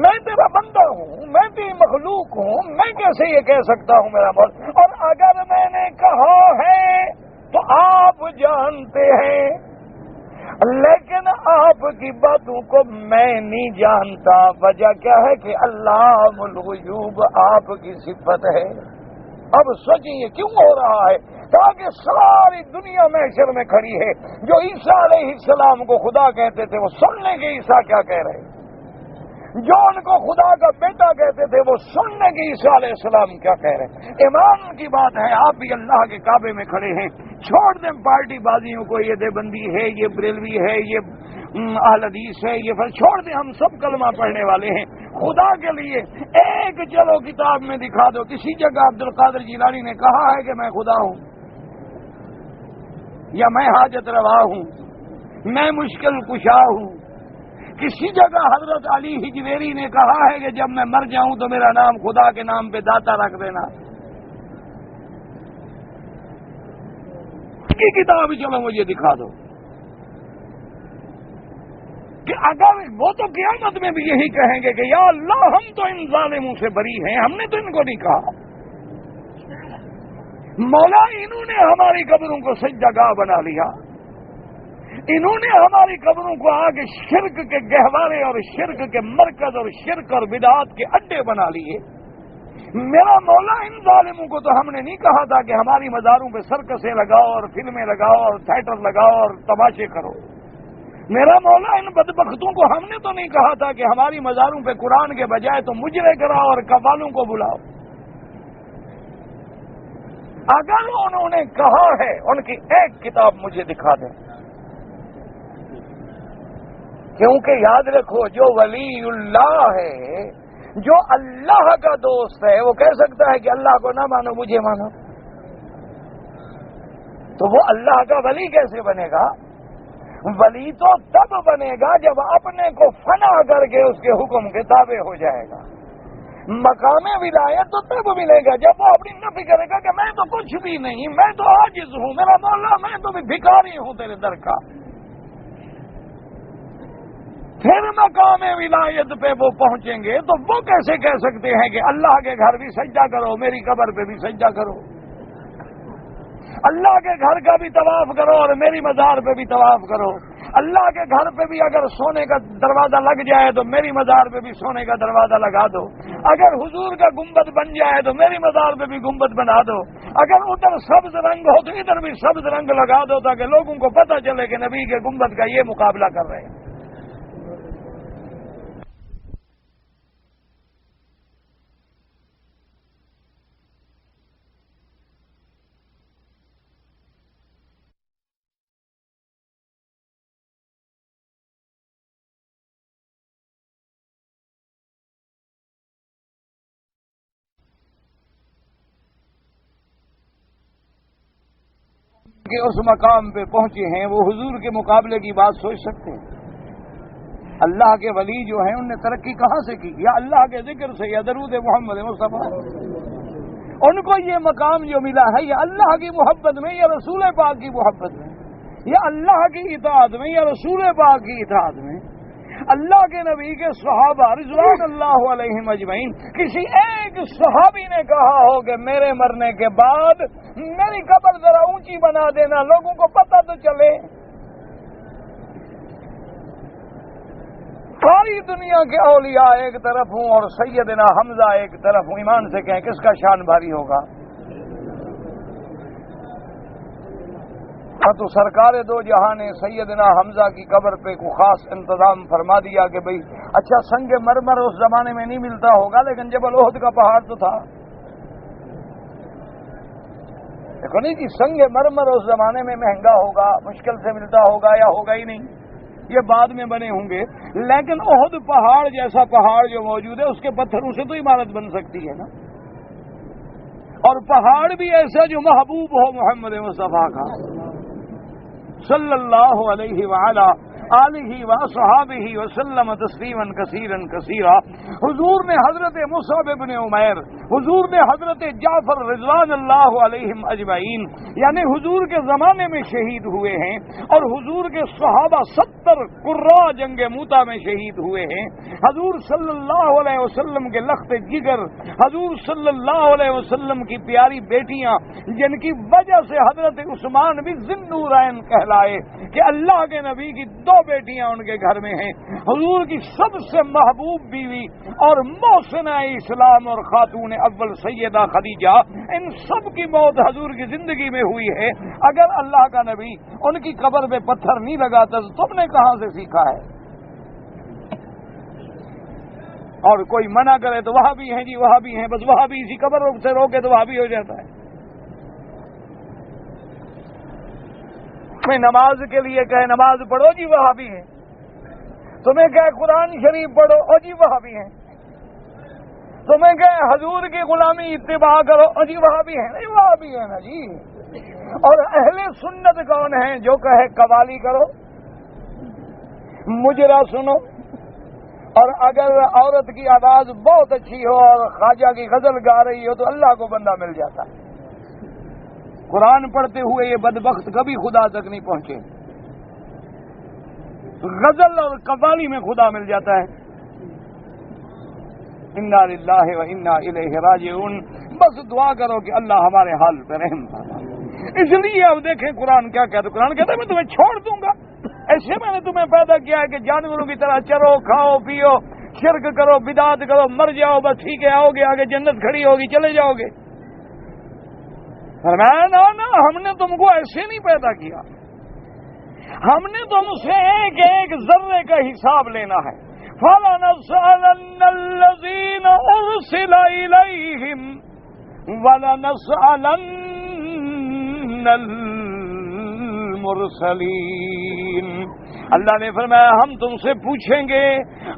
میں تیرا بندہ ہوں، میں تیری مخلوق ہوں، میں کیسے یہ کہہ سکتا ہوں میرا مولا؟ اور اگر میں نے کہا ہے تو آپ جانتے ہیں، لیکن آپ کی باتوں کو میں نہیں جانتا. وجہ کیا ہے کہ علام الغیوب آپ کی صفت ہے. اب سوچیں یہ کیوں ہو رہا ہے؟ تاکہ ساری دنیا محشر میں کھڑی ہے. جو عیسیٰ علیہ السلام کو خدا کہتے تھے وہ سن لیں کہ عیسیٰ کیا کہہ رہے ہیں. جو ان کو خدا کا بیٹا کہتے تھے وہ سن لیں کہ عیسیٰ علیہ السلام کیا کہہ رہے ہیں. ایمان کی بات ہے، آپ بھی اللہ کے کعبے میں کھڑے ہیں. چھوڑ دیں پارٹی بازیوں کو، یہ دیوبندی ہے، یہ بریلوی ہے، یہ اہل حدیث ہے، یہ چھوڑ دیں. ہم سب کلمہ پڑھنے والے ہیں. خدا کے لیے ایک چلو کتاب میں دکھا دو کسی جگہ عبد القادر جیلانی نے کہا ہے کہ میں خدا ہوں، یا میں حاجت روا ہوں، میں مشکل کشا ہوں. کسی جگہ حضرت علی حجویری نے کہا ہے کہ جب میں مر جاؤں تو میرا نام خدا کے نام پہ داتا رکھ دینا. کی کتاب چلو مجھے دکھا دو کہ اگر وہ تو قیامت میں بھی یہی کہیں گے کہ یا اللہ ہم تو ان ظالموں سے بری ہیں، ہم نے تو ان کو نہیں کہا. مولا انہوں نے ہماری قبروں کو سجدہ گاہ بنا لیا، انہوں نے ہماری قبروں کو آگے شرک کے گہوارے اور شرک کے مرکز اور شرک اور بدعات کے اڈے بنا لیے. میرا مولا ان ظالموں کو تو ہم نے نہیں کہا تھا کہ ہماری مزاروں پہ سرکسیں لگاؤ اور فلمیں لگاؤ اور تھیٹر لگاؤ اور تماشے کرو. میرا مولا ان بدبختوں کو ہم نے تو نہیں کہا تھا کہ ہماری مزاروں پہ قرآن کے بجائے تو مجرے کراؤ اور قوالوں کو بلاؤ. اگر انہوں نے کہا ہے ان کی ایک کتاب مجھے دکھا دیں، کیونکہ یاد رکھو جو ولی اللہ ہے، جو اللہ کا دوست ہے، وہ کہہ سکتا ہے کہ اللہ کو نہ مانو مجھے مانو. تو وہ اللہ کا ولی کیسے بنے گا؟ ولی تو تب بنے گا جب اپنے کو فنا کر کے اس کے حکم کے تابع ہو جائے گا۔ مقام ولایت تو تب ملے گا جب وہ اپنی نفی کرے گا کہ میں تو کچھ بھی نہیں، میں تو عاجز ہوں، میرا مولا میں تو بھی بھکاری ہوں تیرے در کا۔ پھر مقام ولایت پہ وہ پہنچیں گے تو وہ کیسے کہہ سکتے ہیں کہ اللہ کے گھر بھی سجدہ کرو، میری قبر پہ بھی سجدہ کرو، اللہ کے گھر کا بھی طواف کرو اور میری مزار پہ بھی طواف کرو، اللہ کے گھر پہ بھی اگر سونے کا دروازہ لگ جائے تو میری مزار پہ بھی سونے کا دروازہ لگا دو، اگر حضور کا گنبد بن جائے تو میری مزار پہ بھی گنبد بنا دو، اگر ادھر سبز رنگ ہو تو ادھر بھی سبز رنگ لگا دو تاکہ لوگوں کو پتہ چلے کہ نبی کے گنبد کا یہ مقابلہ کر رہے ہیں۔ کہ اس مقام پہ پہنچے ہیں وہ حضور کے مقابلے کی بات سوچ سکتے ہیں؟ اللہ کے ولی جو ہیں ان نے ترقی کہاں سے کی؟ یا اللہ کے ذکر سے، یا درود محمد مصطفیٰ۔ ان کو یہ مقام جو ملا ہے یا اللہ کی محبت میں، یا رسول پاک کی محبت میں، یا اللہ کی اطاعت میں، یا رسول پاک کی اطاعت میں۔ اللہ کے نبی کے صحابہ رضوان اللہ علیہم اجمعین، کسی ایک صحابی نے کہا ہو کہ میرے مرنے کے بعد میری قبر ذرا اونچی بنا دینا، لوگوں کو پتہ تو چلے؟ ساری دنیا کے اولیاء ایک طرف ہوں اور سیدنا حمزہ ایک طرف ہوں، ایمان سے کہیں کس کا شان بھاری ہوگا؟ تو سرکار دو جہاں نے سیدنا حمزہ کی قبر پہ کو خاص انتظام فرما دیا کہ بھئی اچھا سنگ مرمر اس زمانے میں نہیں ملتا ہوگا لیکن جبل احد کا پہاڑ تو تھا۔ دیکھو نہیں جی، سنگ مرمر اس زمانے میں مہنگا ہوگا، مشکل سے ملتا ہوگا یا ہوگا ہی نہیں، یہ بعد میں بنے ہوں گے، لیکن احد پہاڑ جیسا پہاڑ جو موجود ہے اس کے پتھروں سے تو عمارت بن سکتی ہے نا، اور پہاڑ بھی ایسا جو محبوب ہو محمد مصطفیٰ کا صلی اللہ علیہ وعلا آلہ وصحابہ وسلم تسلیما کثیرا کثیرا۔ حضور نے حضرت مصعب بن عمیر، حضور نے حضرت جعفر رضوان اللہ علیہم اجمعین، یعنی حضور کے زمانے میں شہید ہوئے ہیں، اور حضور کے صحابہ 70 قراء جنگ موتا میں شہید ہوئے ہیں۔ حضور صلی اللہ علیہ وسلم کے لخت جگر، حضور صلی اللہ علیہ وسلم کی پیاری بیٹیاں جن کی وجہ سے حضرت عثمان بھی ذی-النورین کہلائے کہ اللہ کے نبی کی 2 بیٹیاں ان کے گھر میں ہیں، حضور کی سب سے محبوب بیوی اور محسنہ اسلام اور خاتون اول سیدہ خدیجہ، ان سب کی موت حضور کی زندگی میں ہوئی ہے۔ اگر اللہ کا نبی ان کی قبر پہ پتھر نہیں لگاتا تو تم نے کہاں سے سیکھا ہے؟ اور کوئی منع کرے تو وہاں بھی ہیں جی، وہاں بھی ہیں، بس وہاں بھی اسی قبر سے روکے تو وہاں بھی ہو جاتا ہے۔ تمہیں نماز کے لیے کہے نماز پڑھو جی وہاں بھی ہیں، تمہیں کہے قرآن شریف پڑھو او جی وہاں بھی ہیں، تمہیں کہے حضور کی غلامی اتباع کرو او جی وہاں بھی ہیں، نہیں وہاں بھی ہے نا جی۔ اور اہل سنت کون ہیں؟ جو کہے قوالی کرو، مجرا سنو، اور اگر عورت کی آواز بہت اچھی ہو اور خواجہ کی غزل گا رہی ہو تو اللہ کو بندہ مل جاتا ہے۔ قرآن پڑھتے ہوئے یہ بدبخت کبھی خدا تک نہیں پہنچے، غزل اور قوالی میں خدا مل جاتا ہے۔ انا للہ و انا الیہ راجعون۔ بس دعا کرو کہ اللہ ہمارے حال پہ رحم فرمائے۔ اس لیے اب دیکھیں قرآن کیا کہتا ہے، قرآن کہتا ہے میں تمہیں چھوڑ دوں گا، ایسے میں نے تمہیں پیدا کیا ہے کہ جانوروں کی طرح چرو، کھاؤ، پیو، شرک کرو، بدعت کرو، مر جاؤ، بس ٹھیک ہے آؤ گے آگے جنت کھڑی ہوگی چلے جاؤ گے۔ فرمایا نا ہم نے تم کو ایسے نہیں پیدا کیا، ہم نے تم سے ایک ایک ذرے کا حساب لینا ہے۔ فَلَنَسْأَلَنَّ الَّذِينَ أُرْسِلَ إِلَيْهِمْ وَلَنَسْأَلَنَّ الْمُرْسَلِينَ۔ اللہ نے فرمایا ہم تم سے پوچھیں گے،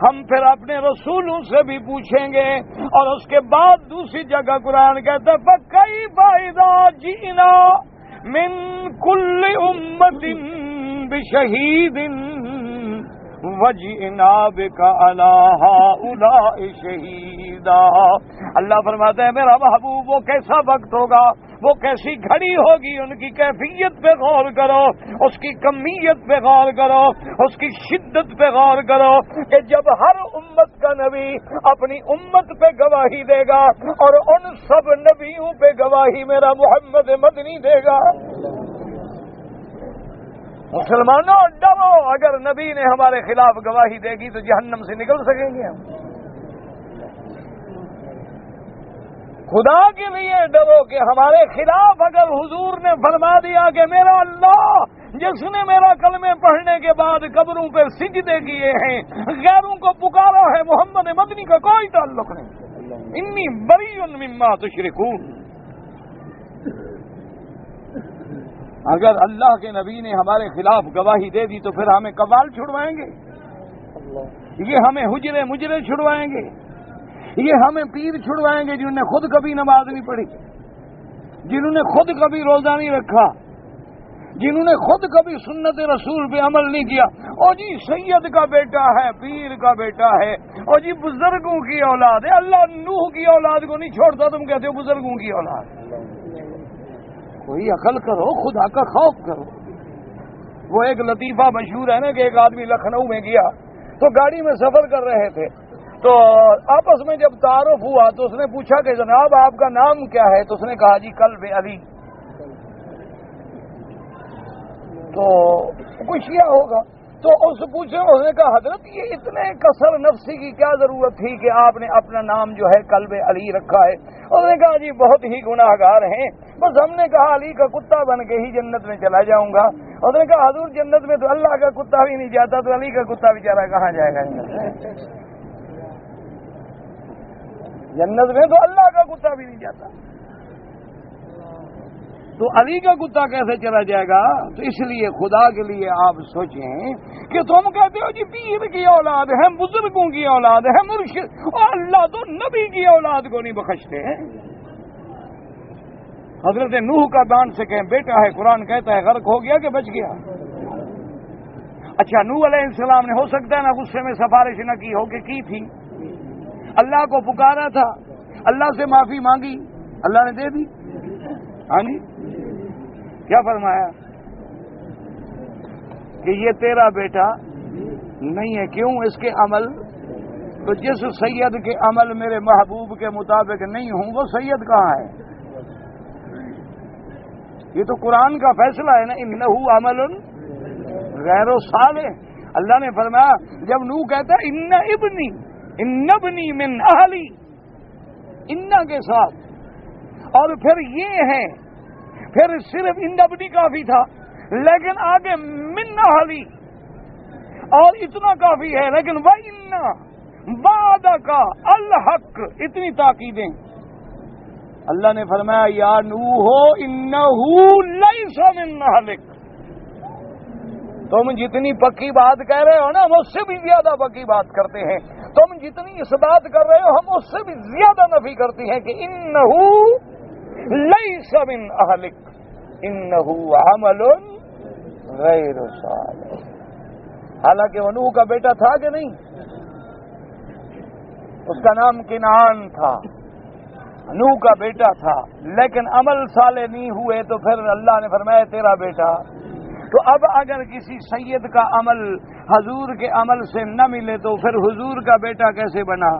ہم پھر اپنے رسولوں سے بھی پوچھیں گے۔ اور اس کے بعد دوسری جگہ قرآن کہتا ہے فَكَيْفَ إِذَا جِئْنَا من کل امت بشہید وجئنا بک علی ہؤلاء شہیدا. اللہ فرماتے ہیں میرا محبوب وہ کیسا وقت ہوگا، وہ کیسی گھڑی ہوگی، ان کی کیفیت پہ غور کرو، اس کی کمیت پہ غور کرو، اس کی شدت پہ غور کرو کہ جب ہر امت کا نبی اپنی امت پہ گواہی دے گا اور ان سب نبیوں پہ گواہی میرا محمد مدنی دے گا. مسلمانوں ڈرو، اگر نبی نے ہمارے خلاف گواہی دے گی تو جہنم سے نکل سکیں گے ہم. خدا کے لیے ڈرو کہ ہمارے خلاف اگر حضور نے فرما دیا کہ میرا اللہ جس نے میرا کلمے پڑھنے کے بعد قبروں پہ سجدے کیے ہیں، غیروں کو پکارا ہے، محمد مدنی کا کوئی تعلق نہیں. انی بری مما تشرکون. اگر اللہ کے نبی نے ہمارے خلاف گواہی دے دی تو پھر ہمیں قوال چھڑوائیں گے، یہ ہمیں حجرے مجرے چھڑوائیں گے، یہ ہمیں پیر چھڑوائیں گے جنہوں نے خود کبھی نماز نہیں پڑھی، جنہوں نے خود کبھی روزہ نہیں رکھا، جنہوں نے خود کبھی سنت رسول پہ عمل نہیں کیا. او جی سید کا بیٹا ہے، پیر کا بیٹا ہے، او جی بزرگوں کی اولاد ہے. اللہ نوح کی اولاد کو نہیں چھوڑتا، تم کہتے ہو بزرگوں کی اولاد. کوئی عقل کرو، خدا کا خوف کرو. وہ ایک لطیفہ مشہور ہے نا کہ ایک آدمی لکھنؤ میں گیا تو گاڑی میں سفر کر رہے تھے، تو آپس میں جب تعارف ہوا تو اس نے پوچھا کہ جناب آپ کا نام کیا ہے؟ تو اس نے کہا جی قلب علی. تو کچھ کیا ہوگا؟ تو اس پوچھے، اس نے کہا حضرت یہ اتنے کثر نفسی کی کیا ضرورت تھی کہ آپ نے اپنا نام جو ہے قلب علی رکھا ہے؟ اس نے کہا جی بہت ہی گناہ گار ہیں، بس ہم نے کہا علی کا کتا بن کے ہی جنت میں چلا جاؤں گا. اس نے کہا حضور جنت میں تو اللہ کا کتا بھی نہیں جاتا، تو علی کا کتا بیچارہ کہاں جائے گا جنت میں؟ تو اللہ کا کتا بھی نہیں جاتا، تو علی کا کتا کیسے چلا جائے گا؟ تو اس لیے خدا کے لیے آپ سوچیں کہ تم کہتے ہو جی پیر کی اولاد ہے، بزرگوں کی اولاد ہے، مرشد، اور اللہ تو نبی کی اولاد کو نہیں بخشتے ہیں. حضرت نوح کا دان سے کہیں بیٹا ہے، قرآن کہتا ہے غرق ہو گیا کہ بچ گیا؟ اچھا نوح علیہ السلام نے ہو سکتا ہے نا غصے میں سفارش نہ کی ہو کہ کی تھی، اللہ کو پکارا تھا، اللہ سے معافی مانگی، اللہ نے دے دی. ہاں جی کیا فرمایا کہ یہ تیرا بیٹا نہیں ہے. کیوں؟ اس کے عمل، تو جس سید کے عمل میرے محبوب کے مطابق نہیں ہوں وہ سید کہاں ہے؟ یہ تو قرآن کا فیصلہ ہے نا، انہ عمل غیر صالح. اللہ نے فرمایا جب نوح کہتا ہے ان ابنی، ان ابنی من اہلی، ان کے ساتھ، اور پھر یہ ہے، پھر صرف ان ابنی کافی تھا، لیکن آگے من اہلی اور اتنا کافی ہے، لیکن وَإِنَّ بَعْدَكَ الْحَقِّ اتنی تاکیدیں. اللہ نے فرمایا یا نوح انہ لیس من اہلک. تم جتنی پکی بات کہہ رہے ہو نا ہم اس سے بھی زیادہ پکی بات کرتے ہیں. تم جتنی اس بات کر رہے ہو ہم اس سے بھی زیادہ نفی کرتے ہیں کہ انہ لیس من اہلک انہ عمل غیر صالح. حالانکہ وہ نوح کا بیٹا تھا کہ نہیں؟ اس کا نام کنعان تھا، نوح کا بیٹا تھا، لیکن عمل صالح نہیں ہوئے تو پھر اللہ نے فرمایا تیرا بیٹا. تو اب اگر کسی سید کا عمل حضور کے عمل سے نہ ملے تو پھر حضور کا بیٹا کیسے بنا؟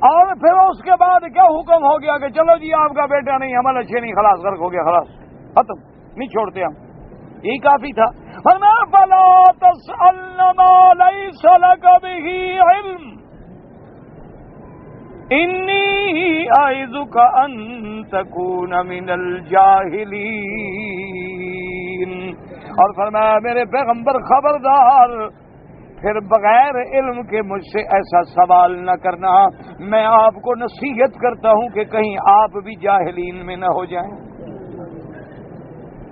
اور پھر اس کے بعد کیا حکم ہو گیا کہ چلو جی آپ کا بیٹا نہیں، عمل اچھے نہیں، خلاص غرق ہو گیا، خلاص ختم، نہیں چھوڑتے ہم. یہی کافی تھا. فرمایا فلا تسألن ما ليس لك به علم انی اعظک ان تکون من الجاہلین. اور فرمایا میرے پیغمبر خبردار، پھر بغیر علم کے مجھ سے ایسا سوال نہ کرنا. میں آپ کو نصیحت کرتا ہوں کہ کہیں آپ بھی جاہلین میں نہ ہو جائیں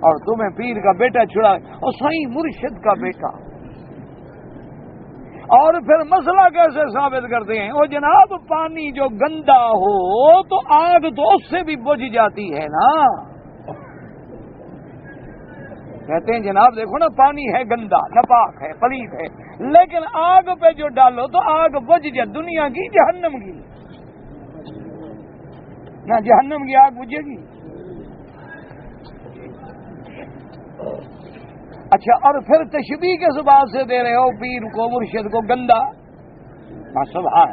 اور تمہیں پیر کا بیٹا چھڑائے اور صحیح مرشد کا بیٹا. اور پھر مسئلہ کیسے ثابت کرتے ہیں؟ وہ جناب پانی جو گندا ہو تو آگ تو اس سے بھی بجھ جاتی ہے نا. کہتے ہیں جناب دیکھو نا پانی ہے گندا، ناپاک ہے، پلید ہے، لیکن آگ پہ جو ڈالو تو آگ بجھ جائے. دنیا کی جہنم کی نہ جہنم کی آگ بجھے گی. اچھا، اور پھر تشبیہ کے زبان سے دے رہے ہو پیر کو، مرشد کو گندا. سبحان،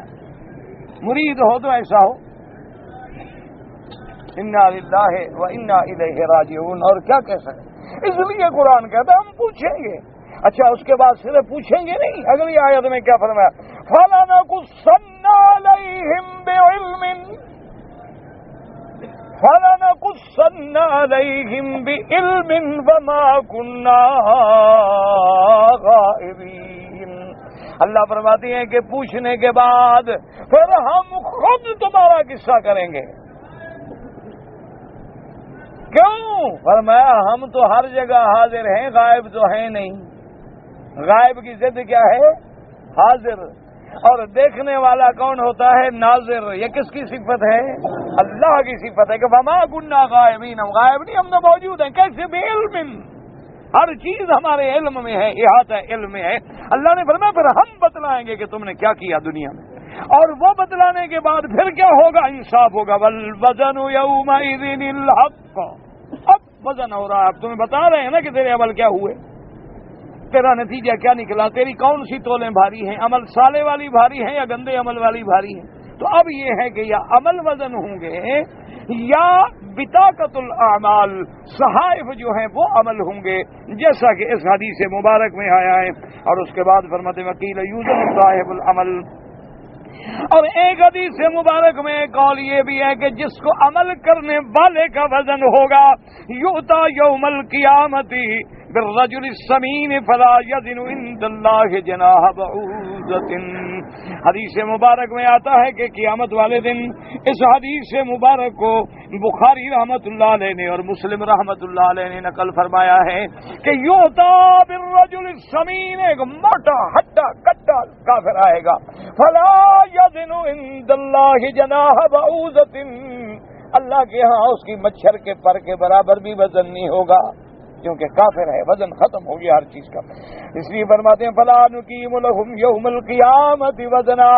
مرید ہو تو ایسا ہو. انا للہ و انا الیہ راجعون. اور کیا کہہ سکتے؟ اس لیے قرآن کہتا ہے ہم پوچھیں گے. اچھا، اس کے بعد صرف پوچھیں گے نہیں، اگلی آیت میں کیا فرمایا؟ فَلَنَقُصَّنَّ عَلَيْهِمْ بِعِلْمٍ فَلَنَقُصَّنَّ عَلَيْهِمْ بِعِلْمٍ وَمَا كُنَّا غَائِبِينَ. اللہ فرماتے ہیں کہ پوچھنے کے بعد پھر ہم خود تمہارا قصہ کریں گے. کیوں؟ فرمایا ہم تو ہر جگہ حاضر ہیں، غائب تو ہیں نہیں. غائب کی ضد کیا ہے؟ حاضر. اور دیکھنے والا کون ہوتا ہے؟ ناظر. یہ کس کی صفت ہے؟ اللہ کی صفت ہے کہ وما كنا غائبین. ہم غائب نہیں، ہم تو موجود ہیں. کیسے؟ بعلم. ہر چیز ہمارے علم میں ہے، احاطہ علم میں ہے. اللہ نے فرمایا پھر ہم بتلائیں گے کہ تم نے کیا کیا دنیا میں. اور وہ بتلانے کے بعد پھر کیا ہوگا؟ انصاف ہوگا. والوزن یومئذ الحق. اب وزن ہو رہا ہے. اب تمہیں بتا رہے ہیں نا کہ تیرے عمل کیا ہوئے، تیرا نتیجہ کیا نکلا، تیری کون سی تولیں بھاری ہیں، عمل صالح والی بھاری ہیں یا گندے عمل والی بھاری ہیں. تو اب یہ ہے کہ یا عمل وزن ہوں گے یا بطاقت الاعمال، صحائف جو ہیں وہ عمل ہوں گے، جیسا کہ اس حدیث مبارک میں آیا ہے. اور اس کے بعد فرماتے وکیل یوزن صاحب العمل. اور ایک حدیث مبارک میں ایک قول یہ بھی ہے کہ جس کو عمل کرنے والے کا وزن ہوگا، یؤتا یوم القیامت بالرجل السمین فلا یزن عند اللہ جناح بعوضۃ. حدیث مبارک میں آتا ہے کہ قیامت والے دن اس حدیث مبارک کو بخاری رحمت اللہ علیہ نے اور مسلم رحمت اللہ علیہ نے نقل فرمایا ہے کہ یؤتا بالرجل السمین، ایک موٹا ہڈا کٹا کافر آئے گا، فلا یزن عند اللہ جناح بعوضۃ. اللہ کے ہاں اس کی مچھر کے پر کے برابر بھی وزن نہیں ہوگا، کیونکہ کافر ہے، وزن ختم ہو گیا ہر چیز کا. اس لیے فرماتے ہیں فلا نقیم لهم یوم القیامت وزنا.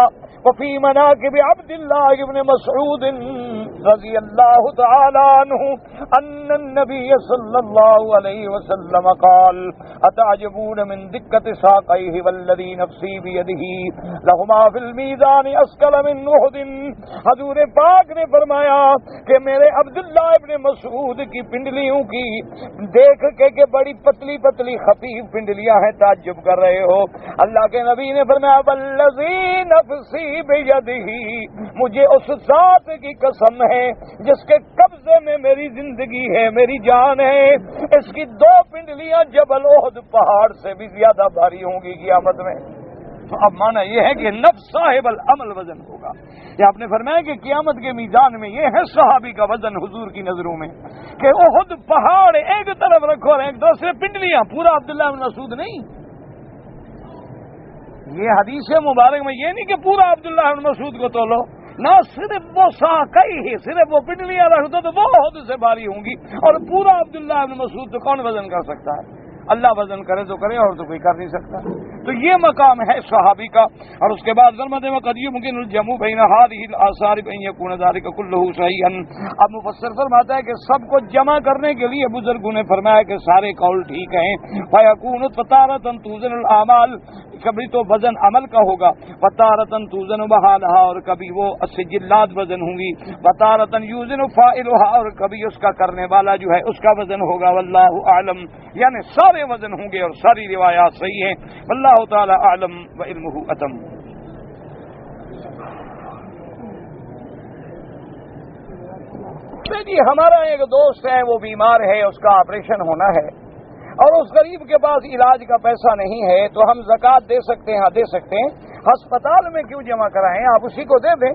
وفی مناقب عبد اللہ ابن مسعود رضی اللہ تعالی عنہ ان النبی صلی اللہ علیہ وسلم قال اتعجبون من دقت ساقیہ والذی نفسی بیدہ لہما فی المیزان اسکل من احد. حضور پاک نے فرمایا کہ میرے عبداللہ ابن مسعود کی پنڈلیوں کی دیکھ کہ بڑی پتلی پتلی خفیف پنڈلیاں ہیں، تعجب کر رہے ہو. اللہ کے نبی نے فرمایا والذی نفسی بیدہ، مجھے اس ذات کی قسم ہے جس کے قبضے میں میری زندگی ہے، میری جان ہے، اس کی دو پنڈلیاں جبل احد پہاڑ سے بھی زیادہ بھاری ہوں گی قیامت میں. تو اب مانا یہ ہے کہ نفس صاحب العمل وزن ہوگا. یہ آپ نے فرمایا کہ قیامت کے میزان میں یہ ہے صحابی کا وزن حضور کی نظروں میں کہ احد پہاڑ ایک طرف رکھو اور ایک دوسرے پنڈلیاں، پورا عبداللہ بن مسعود نہیں. یہ حدیث مبارک میں یہ نہیں کہ پورا عبداللہ بن مسعود کو تولو، نہ صرف وہ ساقی ہی، صرف وہ پنڈلیاں رکھ دو تو وہ احد سے بھاری ہوں گی، اور پورا عبداللہ بن مسعود تو کون وزن کر سکتا ہے؟ اللہ وزن کرے تو کرے، اور تو کوئی کر نہیں سکتا. تو یہ مقام ہے صحابی کا. اور اس کے بعد ظلمت وقد يمكن الجمع بين هذه الاثار بان يكون ذلك كله صحيحا. اب مفسر فرماتا ہے کہ سب کو جمع کرنے کے لیے بزرگوں نے فرمایا کہ سارے قول ٹھیک ہیں. فيكون تارة توزن الاعمال، کبھی تو وزن عمل کا ہوگا، وتارة توزن بحالها، اور کبھی وہ سجلات وزن ہوں گی، وتارة يوزن فاعلها، اور کبھی اس کا کرنے والا جو ہے اس کا وزن ہوگا. واللہ اعلم، یعنی سارے وزن ہوں گے اور ساری روایات صحیح ہیں. واللہ تعالی اعلم وعلمہ اتم. جی ہمارا ایک دوست ہے، وہ بیمار ہے، اس کا آپریشن ہونا ہے اور اس غریب کے پاس علاج کا پیسہ نہیں ہے، تو ہم زکوٰۃ دے سکتے ہیں؟ ہاں دے سکتے ہیں. ہسپتال میں کیوں جمع کرائیں، آپ اسی کو دے دیں،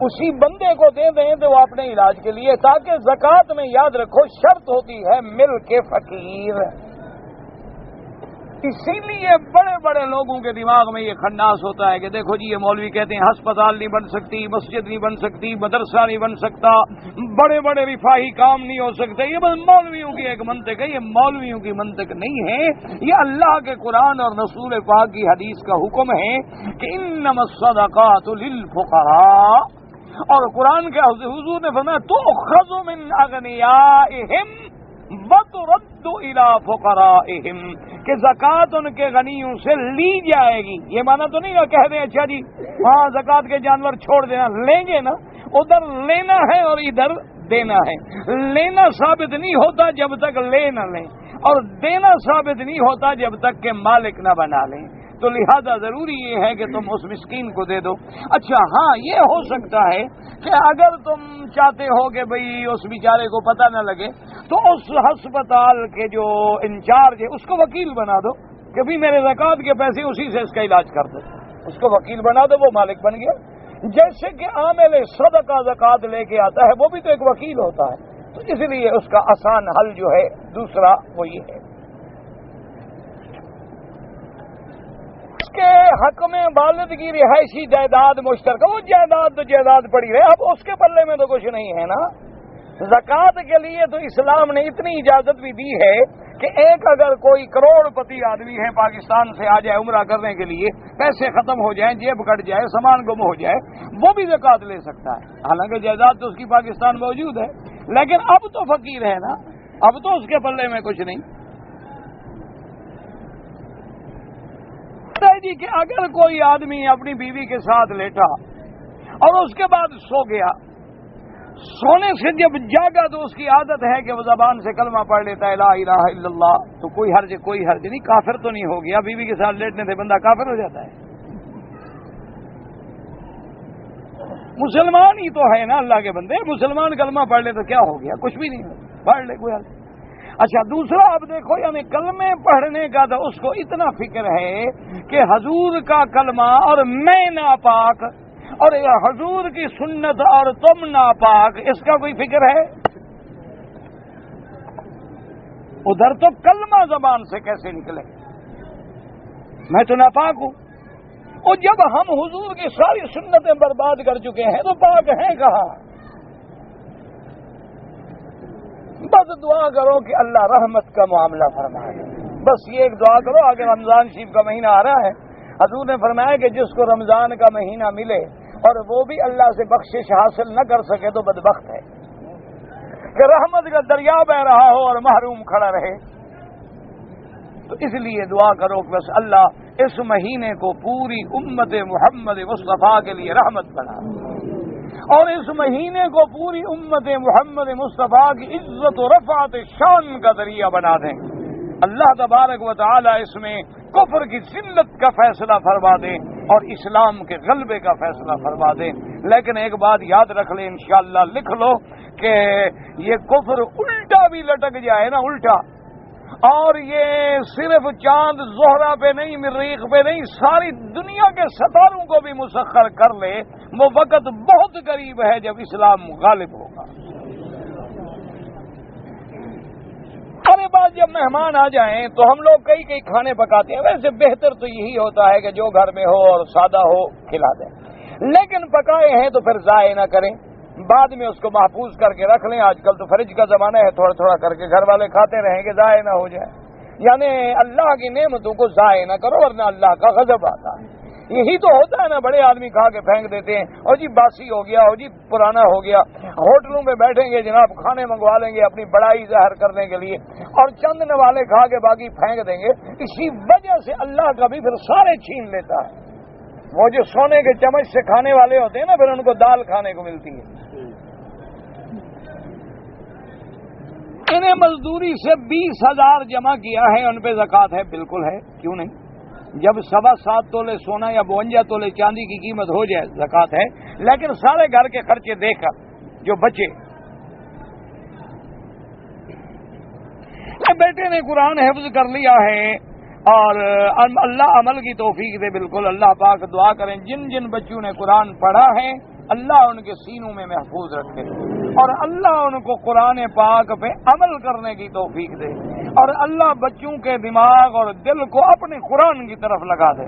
اسی بندے کو دے دیں تو وہ اپنے علاج کے لیے. تاکہ زکوٰۃ میں یاد رکھو شرط ہوتی ہے مل کے فقیر. اسی لیے بڑے بڑے لوگوں کے دماغ میں یہ خناس ہوتا ہے کہ دیکھو جی یہ مولوی کہتے ہیں ہسپتال نہیں بن سکتی، مسجد نہیں بن سکتی، مدرسہ نہیں بن سکتا، بڑے بڑے رفاہی کام نہیں ہو سکتے، یہ بس مولویوں کی ایک منطق ہے۔ یہ مولویوں کی منطق نہیں ہے، یہ اللہ کے قرآن اور رسول پاک کی حدیث کا حکم ہے کہ انما الصدقات للفقراء، اور قرآن کے حضور نے فرمایا تؤخذ من اغنیائہم وترد الی فقرائہم، کہ زکوٰۃ ان کے غنیوں سے لی جائے گی۔ یہ مانا تو نہیں کہہ دیں اچھا جی ہاں زکوٰۃ کے جانور چھوڑ دینا، لیں گے نا، ادھر لینا ہے اور ادھر دینا ہے۔ لینا ثابت نہیں ہوتا جب تک لے نہ لیں، اور دینا ثابت نہیں ہوتا جب تک کہ مالک نہ بنا لیں، تو لہذا ضروری یہ ہے کہ تم اس مسکین کو دے دو۔ اچھا ہاں یہ ہو سکتا ہے کہ اگر تم چاہتے ہو کہ بھئی اس بیچارے کو پتہ نہ لگے تو اس ہسپتال کے جو انچارج ہے اس کو وکیل بنا دو کہ بھی میرے زکوٰۃ کے پیسے اسی سے اس کا علاج کر دو، اس کو وکیل بنا دو، وہ مالک بن گیا۔ جیسے کہ عامل صدقہ زکوٰۃ لے کے آتا ہے وہ بھی تو ایک وکیل ہوتا ہے، تو اس لیے اس کا آسان حل جو ہے دوسرا وہ یہ ہے کے حق میں والد کی رہائشی جائیداد مشترکہ، وہ جائیداد تو جائیداد پڑی رہے، اب اس کے پلے میں تو کچھ نہیں ہے نا۔ زکوٰۃ کے لیے تو اسلام نے اتنی اجازت بھی دی ہے کہ ایک اگر کوئی کروڑ پتی آدمی ہے پاکستان سے آ جائے عمرہ کرنے کے لیے، پیسے ختم ہو جائیں، جیب کٹ جائے، سامان گم ہو جائے، وہ بھی زکوٰۃ لے سکتا ہے، حالانکہ جائیداد تو اس کی پاکستان موجود ہے، لیکن اب تو فقیر ہے نا، اب تو اس کے پلے میں کچھ نہیں جی کہ اگر کوئی آدمی اپنی بیوی کے ساتھ لیٹا اور اس کے بعد سو گیا، سونے سے جب جاگا تو اس کی عادت ہے کہ وہ زبان سے کلمہ پڑھ لیتا ہے لا الہ الا اللہ، تو کوئی حرج نہیں، کافر تو نہیں ہو گیا، بیوی کے ساتھ لیٹنے سے بندہ کافر ہو جاتا ہے؟ مسلمان ہی تو ہے نا اللہ کے بندے، مسلمان کلمہ پڑھ لے تو کیا ہو گیا، کچھ بھی نہیں، پڑھ لے کوئی حرج۔ اچھا دوسرا اب دیکھو یعنی کلمے پڑھنے کا تو اس کو اتنا فکر ہے کہ حضور کا کلمہ اور میں ناپاک، اور حضور کی سنت اور تم ناپاک، اس کا کوئی فکر ہے؟ ادھر تو کلمہ زبان سے کیسے نکلے، میں تو ناپاک ہوں، اور جب ہم حضور کی ساری سنتیں برباد کر چکے ہیں تو پاک ہیں کہاں؟ بس دعا کرو کہ اللہ رحمت کا معاملہ فرمائے، بس یہ ایک دعا کرو۔ آگے رمضان شریف کا مہینہ آ رہا ہے، حضور نے فرمایا کہ جس کو رمضان کا مہینہ ملے اور وہ بھی اللہ سے بخشش حاصل نہ کر سکے تو بدبخت ہے، کہ رحمت کا دریا بہ رہا ہو اور محروم کھڑا رہے۔ تو اس لیے دعا کرو کہ بس اللہ اس مہینے کو پوری امت محمد مصطفیٰ کے لیے رحمت بنا، اور اس مہینے کو پوری امت محمد مصطفیٰ کی عزت و رفعت شان کا ذریعہ بنا دیں۔ اللہ تبارک و تعالی اس میں کفر کی ذلت کا فیصلہ فرما دیں اور اسلام کے غلبے کا فیصلہ فرما دیں۔ لیکن ایک بات یاد رکھ لیں، انشاءاللہ لکھ لو کہ یہ کفر الٹا بھی لٹک جائے نا، الٹا، اور یہ صرف چاند زہرہ پہ نہیں، مریخ پہ نہیں، ساری دنیا کے ستاروں کو بھی مسخر کر لے، وہ وقت بہت قریب ہے جب اسلام غالب ہوگا۔ ارے بات جب مہمان آ جائیں تو ہم لوگ کئی کھانے پکاتے ہیں، ویسے بہتر تو یہی ہوتا ہے کہ جو گھر میں ہو اور سادہ ہو کھلا دیں، لیکن پکائے ہیں تو پھر ضائع نہ کریں، بعد میں اس کو محفوظ کر کے رکھ لیں۔ آج کل تو فریج کا زمانہ ہے، تھوڑا تھوڑا کر کے گھر والے کھاتے رہیں کہ ضائع نہ ہو جائے، یعنی اللہ کی نعمتوں کو ضائع نہ کرو ورنہ اللہ کا غضب آتا ہے۔ یہی تو ہوتا ہے نا، بڑے آدمی کھا کے پھینک دیتے ہیں، اور جی باسی ہو گیا، اور جی پرانا ہو گیا، ہوٹلوں میں بیٹھیں گے جناب، کھانے منگوا لیں گے اپنی بڑائی ظاہر کرنے کے لیے، اور چند نوالے کھا کے باقی پھینک دیں گے۔ اسی وجہ سے اللہ کا بھی پھر سارے چھین لیتا ہے۔ وہ جو سونے کے چمچ سے کھانے والے ہوتے ہیں نا، پھر ان کو دال کھانے کو ملتی ہے۔ انہیں مزدوری سے 20,000 جمع کیا ہے، ان پہ زکوٰۃ ہے؟ بالکل ہے، کیوں نہیں؟ جب 7.25 تولے سونا یا 52 تولے چاندی کی قیمت ہو جائے زکوٰۃ ہے، لیکن سارے گھر کے خرچے دے کر جو بچے۔ بیٹے نے قرآن حفظ کر لیا ہے اور اللہ عمل کی توفیق دے، بالکل اللہ پاک دعا کریں جن جن بچوں نے قرآن پڑھا ہے اللہ ان کے سینوں میں محفوظ رکھے، اور اللہ ان کو قرآن پاک پہ عمل کرنے کی توفیق دے، اور اللہ بچوں کے دماغ اور دل کو اپنے قرآن کی طرف لگا دے.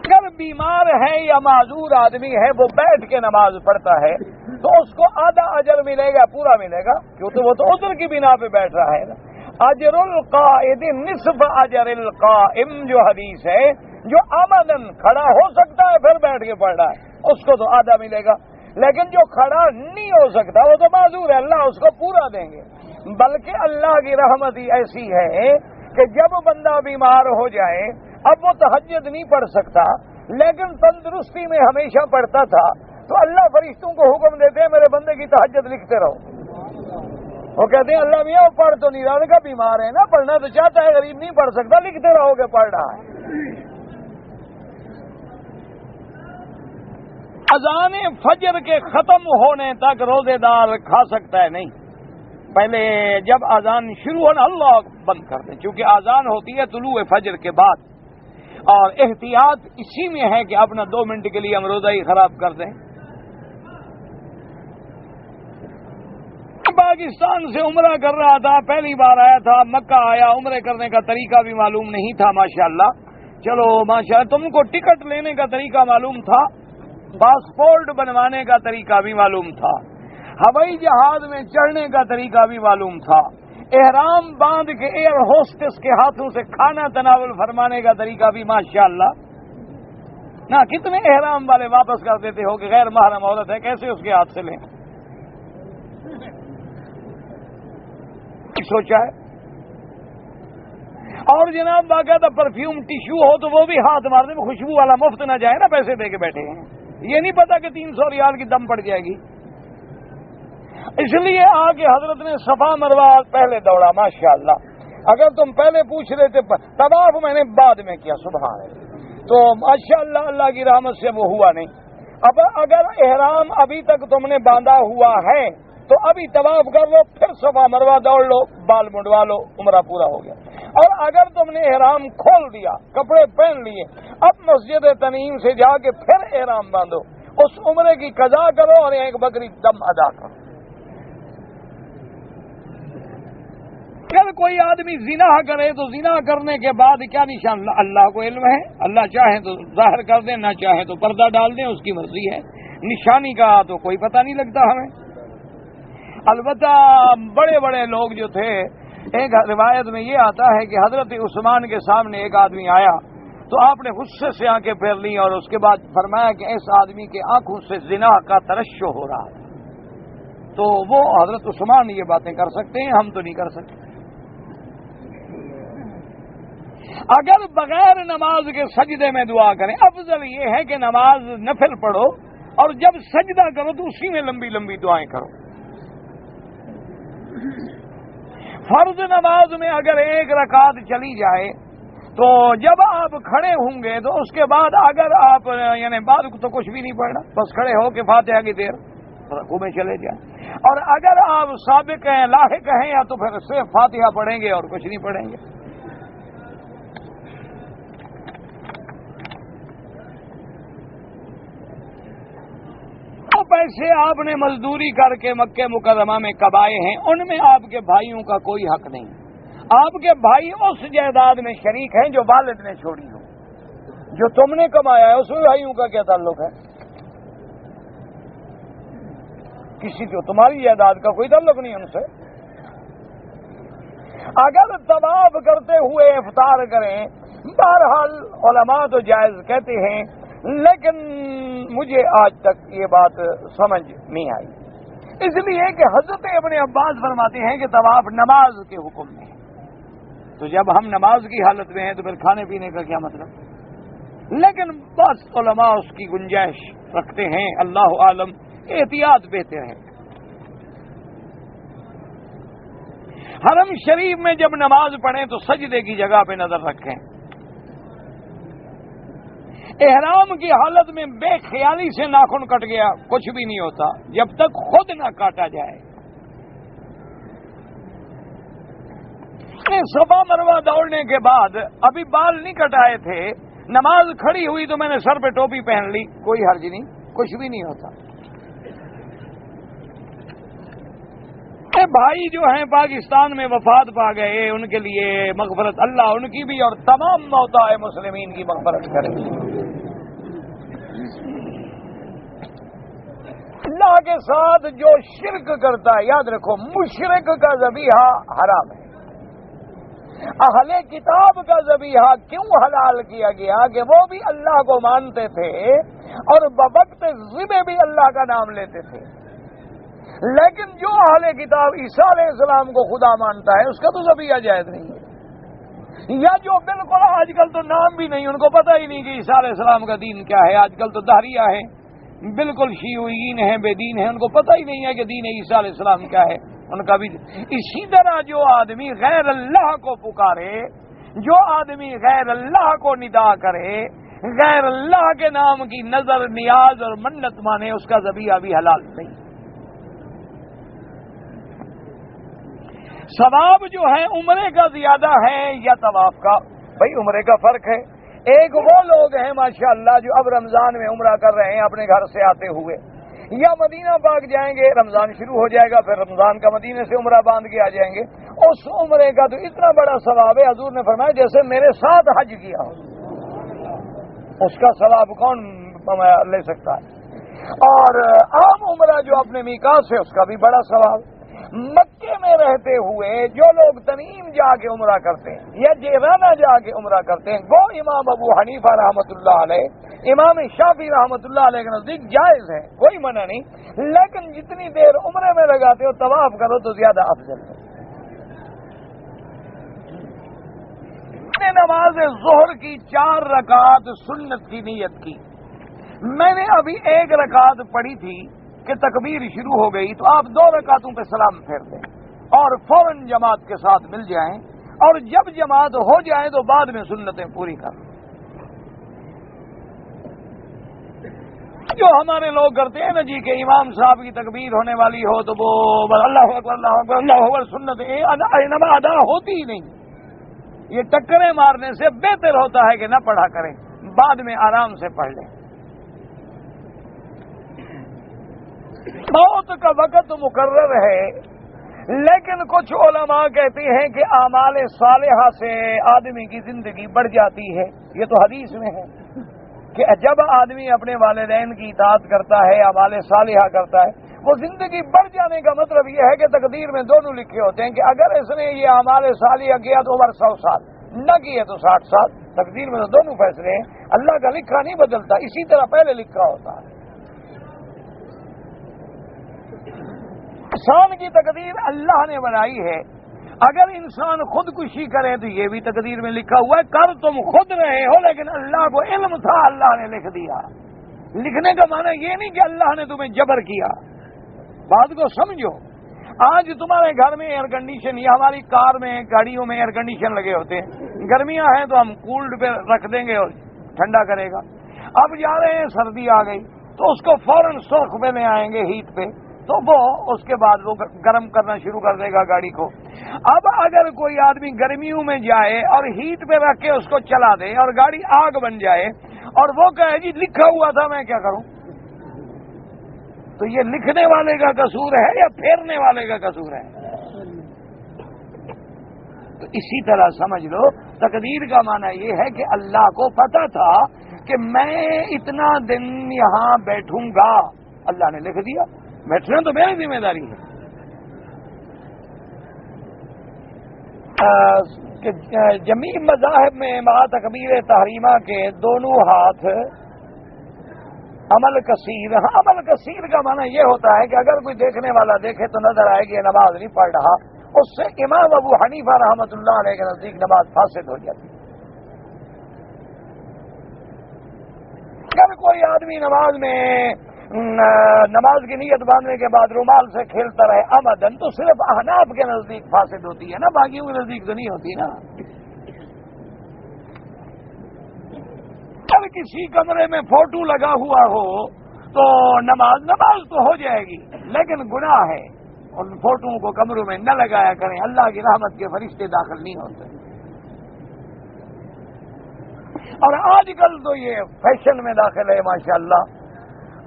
اگر بیمار ہے یا معذور آدمی ہے وہ بیٹھ کے نماز پڑھتا ہے تو اس کو آدھا اجر ملے گا, پورا ملے گا, کیونکہ وہ تو عذر کی بنا پہ بیٹھ رہا ہے نا. اجر القائد نصف اجر القائم جو حدیث ہے, جو عمدن کھڑا ہو سکتا ہے پھر بیٹھ کے پڑھ رہا ہے اس کو تو آدھا ملے گا, لیکن جو کھڑا نہیں ہو سکتا وہ تو معذور ہے, اللہ اس کو پورا دیں گے. بلکہ اللہ کی رحمت ہی ایسی ہے کہ جب بندہ بیمار ہو جائے, اب وہ تہجد نہیں پڑھ سکتا لیکن تندرستی میں ہمیشہ پڑھتا تھا, تو اللہ فرشتوں کو حکم دیتے ہیں میرے بندے کی تہجد لکھتے رہو. وہ کہتے ہیں اللہ میاں وہ پڑھ تو نہیں رہا, کا بیمار ہے نا, پڑھنا تو چاہتا ہے, غریب نہیں پڑھ سکتا, لکھتے رہو گے پڑھ رہا ہے. اذان فجر کے ختم ہونے تک روزے دار کھا سکتا ہے نہیں, پہلے جب اذان شروع ہونا اللہ بند کر دیں, چونکہ اذان ہوتی ہے طلوع فجر کے بعد, اور احتیاط اسی میں ہے کہ اپنا 2 منٹ کے لیے ہم روزہ ہی خراب کر دیں. پاکستان سے عمرہ کر رہا تھا, پہلی بار آیا تھا, مکہ آیا, عمرے کرنے کا طریقہ بھی معلوم نہیں تھا, ماشاءاللہ. چلو ماشاءاللہ, تم کو ٹکٹ لینے کا طریقہ معلوم تھا, پاسپورٹ بنوانے کا طریقہ بھی معلوم تھا, ہوائی جہاز میں چڑھنے کا طریقہ بھی معلوم تھا, احرام باندھ کے ایئر ہوسٹس کے ہاتھوں سے کھانا تناول فرمانے کا طریقہ بھی ماشاءاللہ. نہ کتنے احرام والے واپس کر دیتے ہو کہ غیر محرم عورت ہے, کیسے اس کے ہاتھ سے لیں, سوچا ہے. اور جناب باقاعدہ پرفیوم ٹیشو ہو تو وہ بھی ہاتھ مار دیں, خوشبو والا مفت نہ جائے نا, پیسے دے کے بیٹھے ہیں, یہ نہیں پتا کہ 300 ریال کی دم پڑ جائے گی. اس لیے آگے حضرت نے صفا مروہ پہلے دوڑا, ماشاءاللہ. اگر تم پہلے پوچھ رہے تھے طواف میں نے بعد میں کیا, سبحان اللہ, تو ماشاءاللہ اللہ کی رحمت سے وہ ہوا نہیں. اب اگر احرام ابھی تک تم نے باندھا ہوا ہے تو ابھی طواف کر لو, پھر صفا مروہ دوڑ لو, بال منڈوا لو, عمرہ پورا ہو گیا. اور اگر تم نے احرام کھول دیا, کپڑے پہن لیے, اب مسجد تنعیم سے جا کے پھر احرام باندھو, اس عمرے کی قضا کرو اور ایک بکری دم ادا کرو. اگر کوئی آدمی زنا کرے تو زنا کرنے کے بعد کیا نشان, اللہ کو علم ہے, اللہ چاہے تو ظاہر کر دیں, نہ چاہے تو پردہ ڈال دیں, اس کی مرضی ہے. نشانی کا تو کوئی پتہ نہیں لگتا ہمیں. البتہ بڑے بڑے لوگ جو تھے, ایک روایت میں یہ آتا ہے کہ حضرت عثمان کے سامنے ایک آدمی آیا تو آپ نے غصے سے آنکھیں پھیر لی اور اس کے بعد فرمایا کہ اس آدمی کے آنکھوں سے زنا کا ترشح ہو رہا ہے. تو وہ حضرت عثمان یہ باتیں کر سکتے ہیں, ہم تو نہیں کر سکتے. اگر بغیر نماز کے سجدے میں دعا کریں, افضل یہ ہے کہ نماز نفل پڑھو اور جب سجدہ کرو تو اسی میں لمبی لمبی دعائیں کرو. فرض نماز میں اگر 1 رکعت چلی جائے تو جب آپ کھڑے ہوں گے تو اس کے بعد اگر آپ یعنی بعد تو کچھ بھی نہیں پڑھنا, بس کھڑے ہو کے فاتحہ کی دیر رکوع میں چلے جائیں. اور اگر آپ سابق ہیں, لاحق ہیں, یا تو پھر صرف فاتحہ پڑھیں گے اور کچھ نہیں پڑھیں گے. پیسے آپ نے مزدوری کر کے مکہ مکرمہ میں کمائے ہیں, ان میں آپ کے بھائیوں کا کوئی حق نہیں. آپ کے بھائی اس جائیداد میں شریک ہیں جو والد نے چھوڑی ہو. جو تم نے کمایا ہے اس میں بھائیوں کا کیا تعلق ہے؟ کسی کو تمہاری جائیداد کا کوئی تعلق نہیں ان سے. اگر طواف کرتے ہوئے افطار کریں, بہرحال علماء تو جائز کہتے ہیں, لیکن مجھے آج تک یہ بات سمجھ نہیں آئی, اس لیے کہ حضرت ابن عباس فرماتے ہیں کہ طواف نماز کے حکم میں ہے. تو جب ہم نماز کی حالت میں ہیں تو پھر کھانے پینے کا کیا مطلب؟ لیکن بس علماء اس کی گنجائش رکھتے ہیں, اللہ عالم, احتیاط بہتر ہے. حرم شریف میں جب نماز پڑھیں تو سجدے کی جگہ پہ نظر رکھیں. احرام کی حالت میں بے خیالی سے ناخن کٹ گیا کچھ بھی نہیں ہوتا جب تک خود نہ کاٹا جائے. صفا مروہ دوڑنے کے بعد ابھی بال نہیں کٹائے تھے, نماز کھڑی ہوئی تو میں نے سر پہ ٹوپی پہن لی, کوئی حرج نہیں, کچھ بھی نہیں ہوتا. بھائی جو ہیں پاکستان میں وفات پا گئے، ان کے لیے مغفرت، اللہ ان کی بھی اور تمام موتٰ مسلمین کی مغفرت کرے۔ اللہ کے ساتھ جو شرک کرتا ہے، یاد رکھو مشرک کا ذبیحہ حرام ہے۔ اہل کتاب کا ذبیحہ کیوں حلال کیا گیا کہ وہ بھی اللہ کو مانتے تھے اور بوقت ذبح بھی اللہ کا نام لیتے تھے، لیکن جو اہل کتاب عیسیٰ علیہ السلام کو خدا مانتا ہے اس کا تو ذبیحہ جائز نہیں ہے، یا جو بالکل آج کل تو نام بھی نہیں، ان کو پتہ ہی نہیں کہ عیسیٰ علیہ السلام کا دین کیا ہے، آج کل تو دہریہ ہیں، بالکل شیعیین ہیں، بے دین ہیں، ان کو پتہ ہی نہیں ہے کہ دین عیسیٰ علیہ السلام کیا ہے ان کا بھی۔ اسی طرح جو آدمی غیر اللہ کو پکارے، جو آدمی غیر اللہ کو ندا کرے، غیر اللہ کے نام کی نظر نیاز اور منت مانے، اس کا ذبیحہ بھی حلال نہیں۔ ثواب جو ہے عمرے کا زیادہ ہے یا طواف کا؟ بھائی عمرے کا فرق ہے۔ ایک وہ لوگ ہیں ماشاءاللہ جو اب رمضان میں عمرہ کر رہے ہیں اپنے گھر سے آتے ہوئے، یا مدینہ پاک جائیں گے، رمضان شروع ہو جائے گا، پھر رمضان کا مدینے سے عمرہ باندھ کے آ جائیں گے، اس عمرے کا تو اتنا بڑا ثواب ہے، حضور نے فرمایا جیسے میرے ساتھ حج کیا ہو، اس کا ثواب کون لے سکتا ہے؟ اور عام عمرہ جو اپنے میقات سے، اس کا بھی بڑا ثواب۔ مکے میں رہتے ہوئے جو لوگ تنعیم جا کے عمرہ کرتے ہیں یا جیرانہ جا کے عمرہ کرتے ہیں، وہ امام ابو حنیفہ رحمۃ اللہ علیہ، امام شافعی رحمۃ اللہ علیہ کے نزدیک جائز ہے، کوئی منع نہیں، لیکن جتنی دیر عمرے میں لگاتے ہو طواف کرو تو زیادہ افضل ہے۔ نماز ظہر کی 4 رکعت سنت کی نیت کی، میں نے ابھی 1 رکعت پڑھی تھی کہ تکبیر شروع ہو گئی، تو آپ 2 رکعتوں پہ سلام پھیر دیں اور فوراً جماعت کے ساتھ مل جائیں، اور جب جماعت ہو جائے تو بعد میں سنتیں پوری کر لیں۔ جو ہمارے لوگ کرتے ہیں نا جی کہ امام صاحب کی تکبیر ہونے والی ہو تو وہ اللہ اکبر اللہ اکبر اللہ اکبر، سنتیں ادا ہوتی ہی نہیں۔ یہ ٹکریں مارنے سے بہتر ہوتا ہے کہ نہ پڑھا کریں، بعد میں آرام سے پڑھ لیں۔ موت کا وقت مقرر ہے، لیکن کچھ علماء کہتے ہیں کہ اعمال صالحہ سے آدمی کی زندگی بڑھ جاتی ہے۔ یہ تو حدیث میں ہے کہ جب آدمی اپنے والدین کی اطاعت کرتا ہے، اعمال صالحہ کرتا ہے، وہ زندگی بڑھ جانے کا مطلب یہ ہے کہ تقدیر میں دونوں لکھے ہوتے ہیں کہ اگر اس نے یہ اعمال صالحہ کیا تو عمر 100 سال، نہ کیے تو 60 سال۔ تقدیر میں تو دونوں فیصلے ہیں، اللہ کا لکھا نہیں بدلتا، اسی طرح پہلے لکھا ہوتا ہے۔ انسان کی تقدیر اللہ نے بنائی ہے، اگر انسان خودکشی کرے تو یہ بھی تقدیر میں لکھا ہوا ہے، کر تم خود رہے ہو لیکن اللہ کو علم تھا، اللہ نے لکھ دیا۔ لکھنے کا معنی یہ نہیں کہ اللہ نے تمہیں جبر کیا، بات کو سمجھو۔ آج تمہارے گھر میں ایئر کنڈیشن، یا ہماری کار میں گاڑیوں میں ایئر کنڈیشن لگے ہوتے ہیں، گرمیاں ہیں تو ہم کولڈ پہ رکھ دیں گے اور ٹھنڈا کرے گا۔ اب جا رہے ہیں سردی آ گئی تو اس کو فوراً سرخ پہ لے آئیں گے ہیٹ پہ، تو وہ اس کے بعد وہ گرم کرنا شروع کر دے گا گاڑی کو۔ اب اگر کوئی آدمی گرمیوں میں جائے اور ہیٹ پہ رکھ کے اس کو چلا دے اور گاڑی آگ بن جائے اور وہ کہے جی لکھا ہوا تھا میں کیا کروں، تو یہ لکھنے والے کا قصور ہے یا پھیرنے والے کا قصور ہے؟ تو اسی طرح سمجھ لو، تقدیر کا معنی یہ ہے کہ اللہ کو پتا تھا کہ میں اتنا دن یہاں بیٹھوں گا، اللہ نے لکھ دیا، بیٹھنا تو میری ذمہ داری ہے۔ جمیع مذاہب میں مع تکبیر تحریمہ کے دونوں ہاتھ عمل کثیر۔ عمل کثیر کا معنی یہ ہوتا ہے کہ اگر کوئی دیکھنے والا دیکھے تو نظر آئے کہ یہ نماز نہیں پڑھ رہا، اس سے امام ابو حنیفہ رحمۃ اللہ علیہ کے نزدیک نماز فاسد ہو جاتی ہے۔ اگر کوئی آدمی نماز کی نیت باندھنے کے بعد رومال سے کھیلتا رہے عمدن، تو صرف احناف کے نزدیک فاسد ہوتی ہے نا، باقیوں کے نزدیک تو نہیں ہوتی نا۔ اگر کسی کمرے میں فوٹو لگا ہوا ہو تو نماز تو ہو جائے گی، لیکن گناہ ہے، ان فوٹوؤں کو کمروں میں نہ لگایا کریں، اللہ کی رحمت کے فرشتے داخل نہیں ہوتے۔ اور آج کل تو یہ فیشن میں داخل ہے ماشاءاللہ،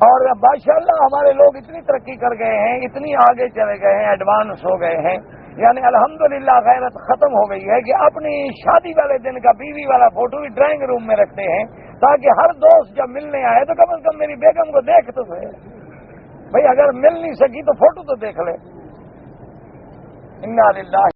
اور ماشاءاللہ ہمارے لوگ اتنی ترقی کر گئے ہیں، اتنی آگے چلے گئے ہیں، ایڈوانس ہو گئے ہیں، یعنی الحمدللہ غیرت ختم ہو گئی ہے کہ اپنی شادی والے دن کا بیوی والا فوٹو بھی ڈرائنگ روم میں رکھتے ہیں تاکہ ہر دوست جب ملنے آئے تو کم از کم میری بیگم کو دیکھ تو سکے۔ بھئی اگر مل نہیں سکی تو فوٹو تو دیکھ لے۔ انا للہ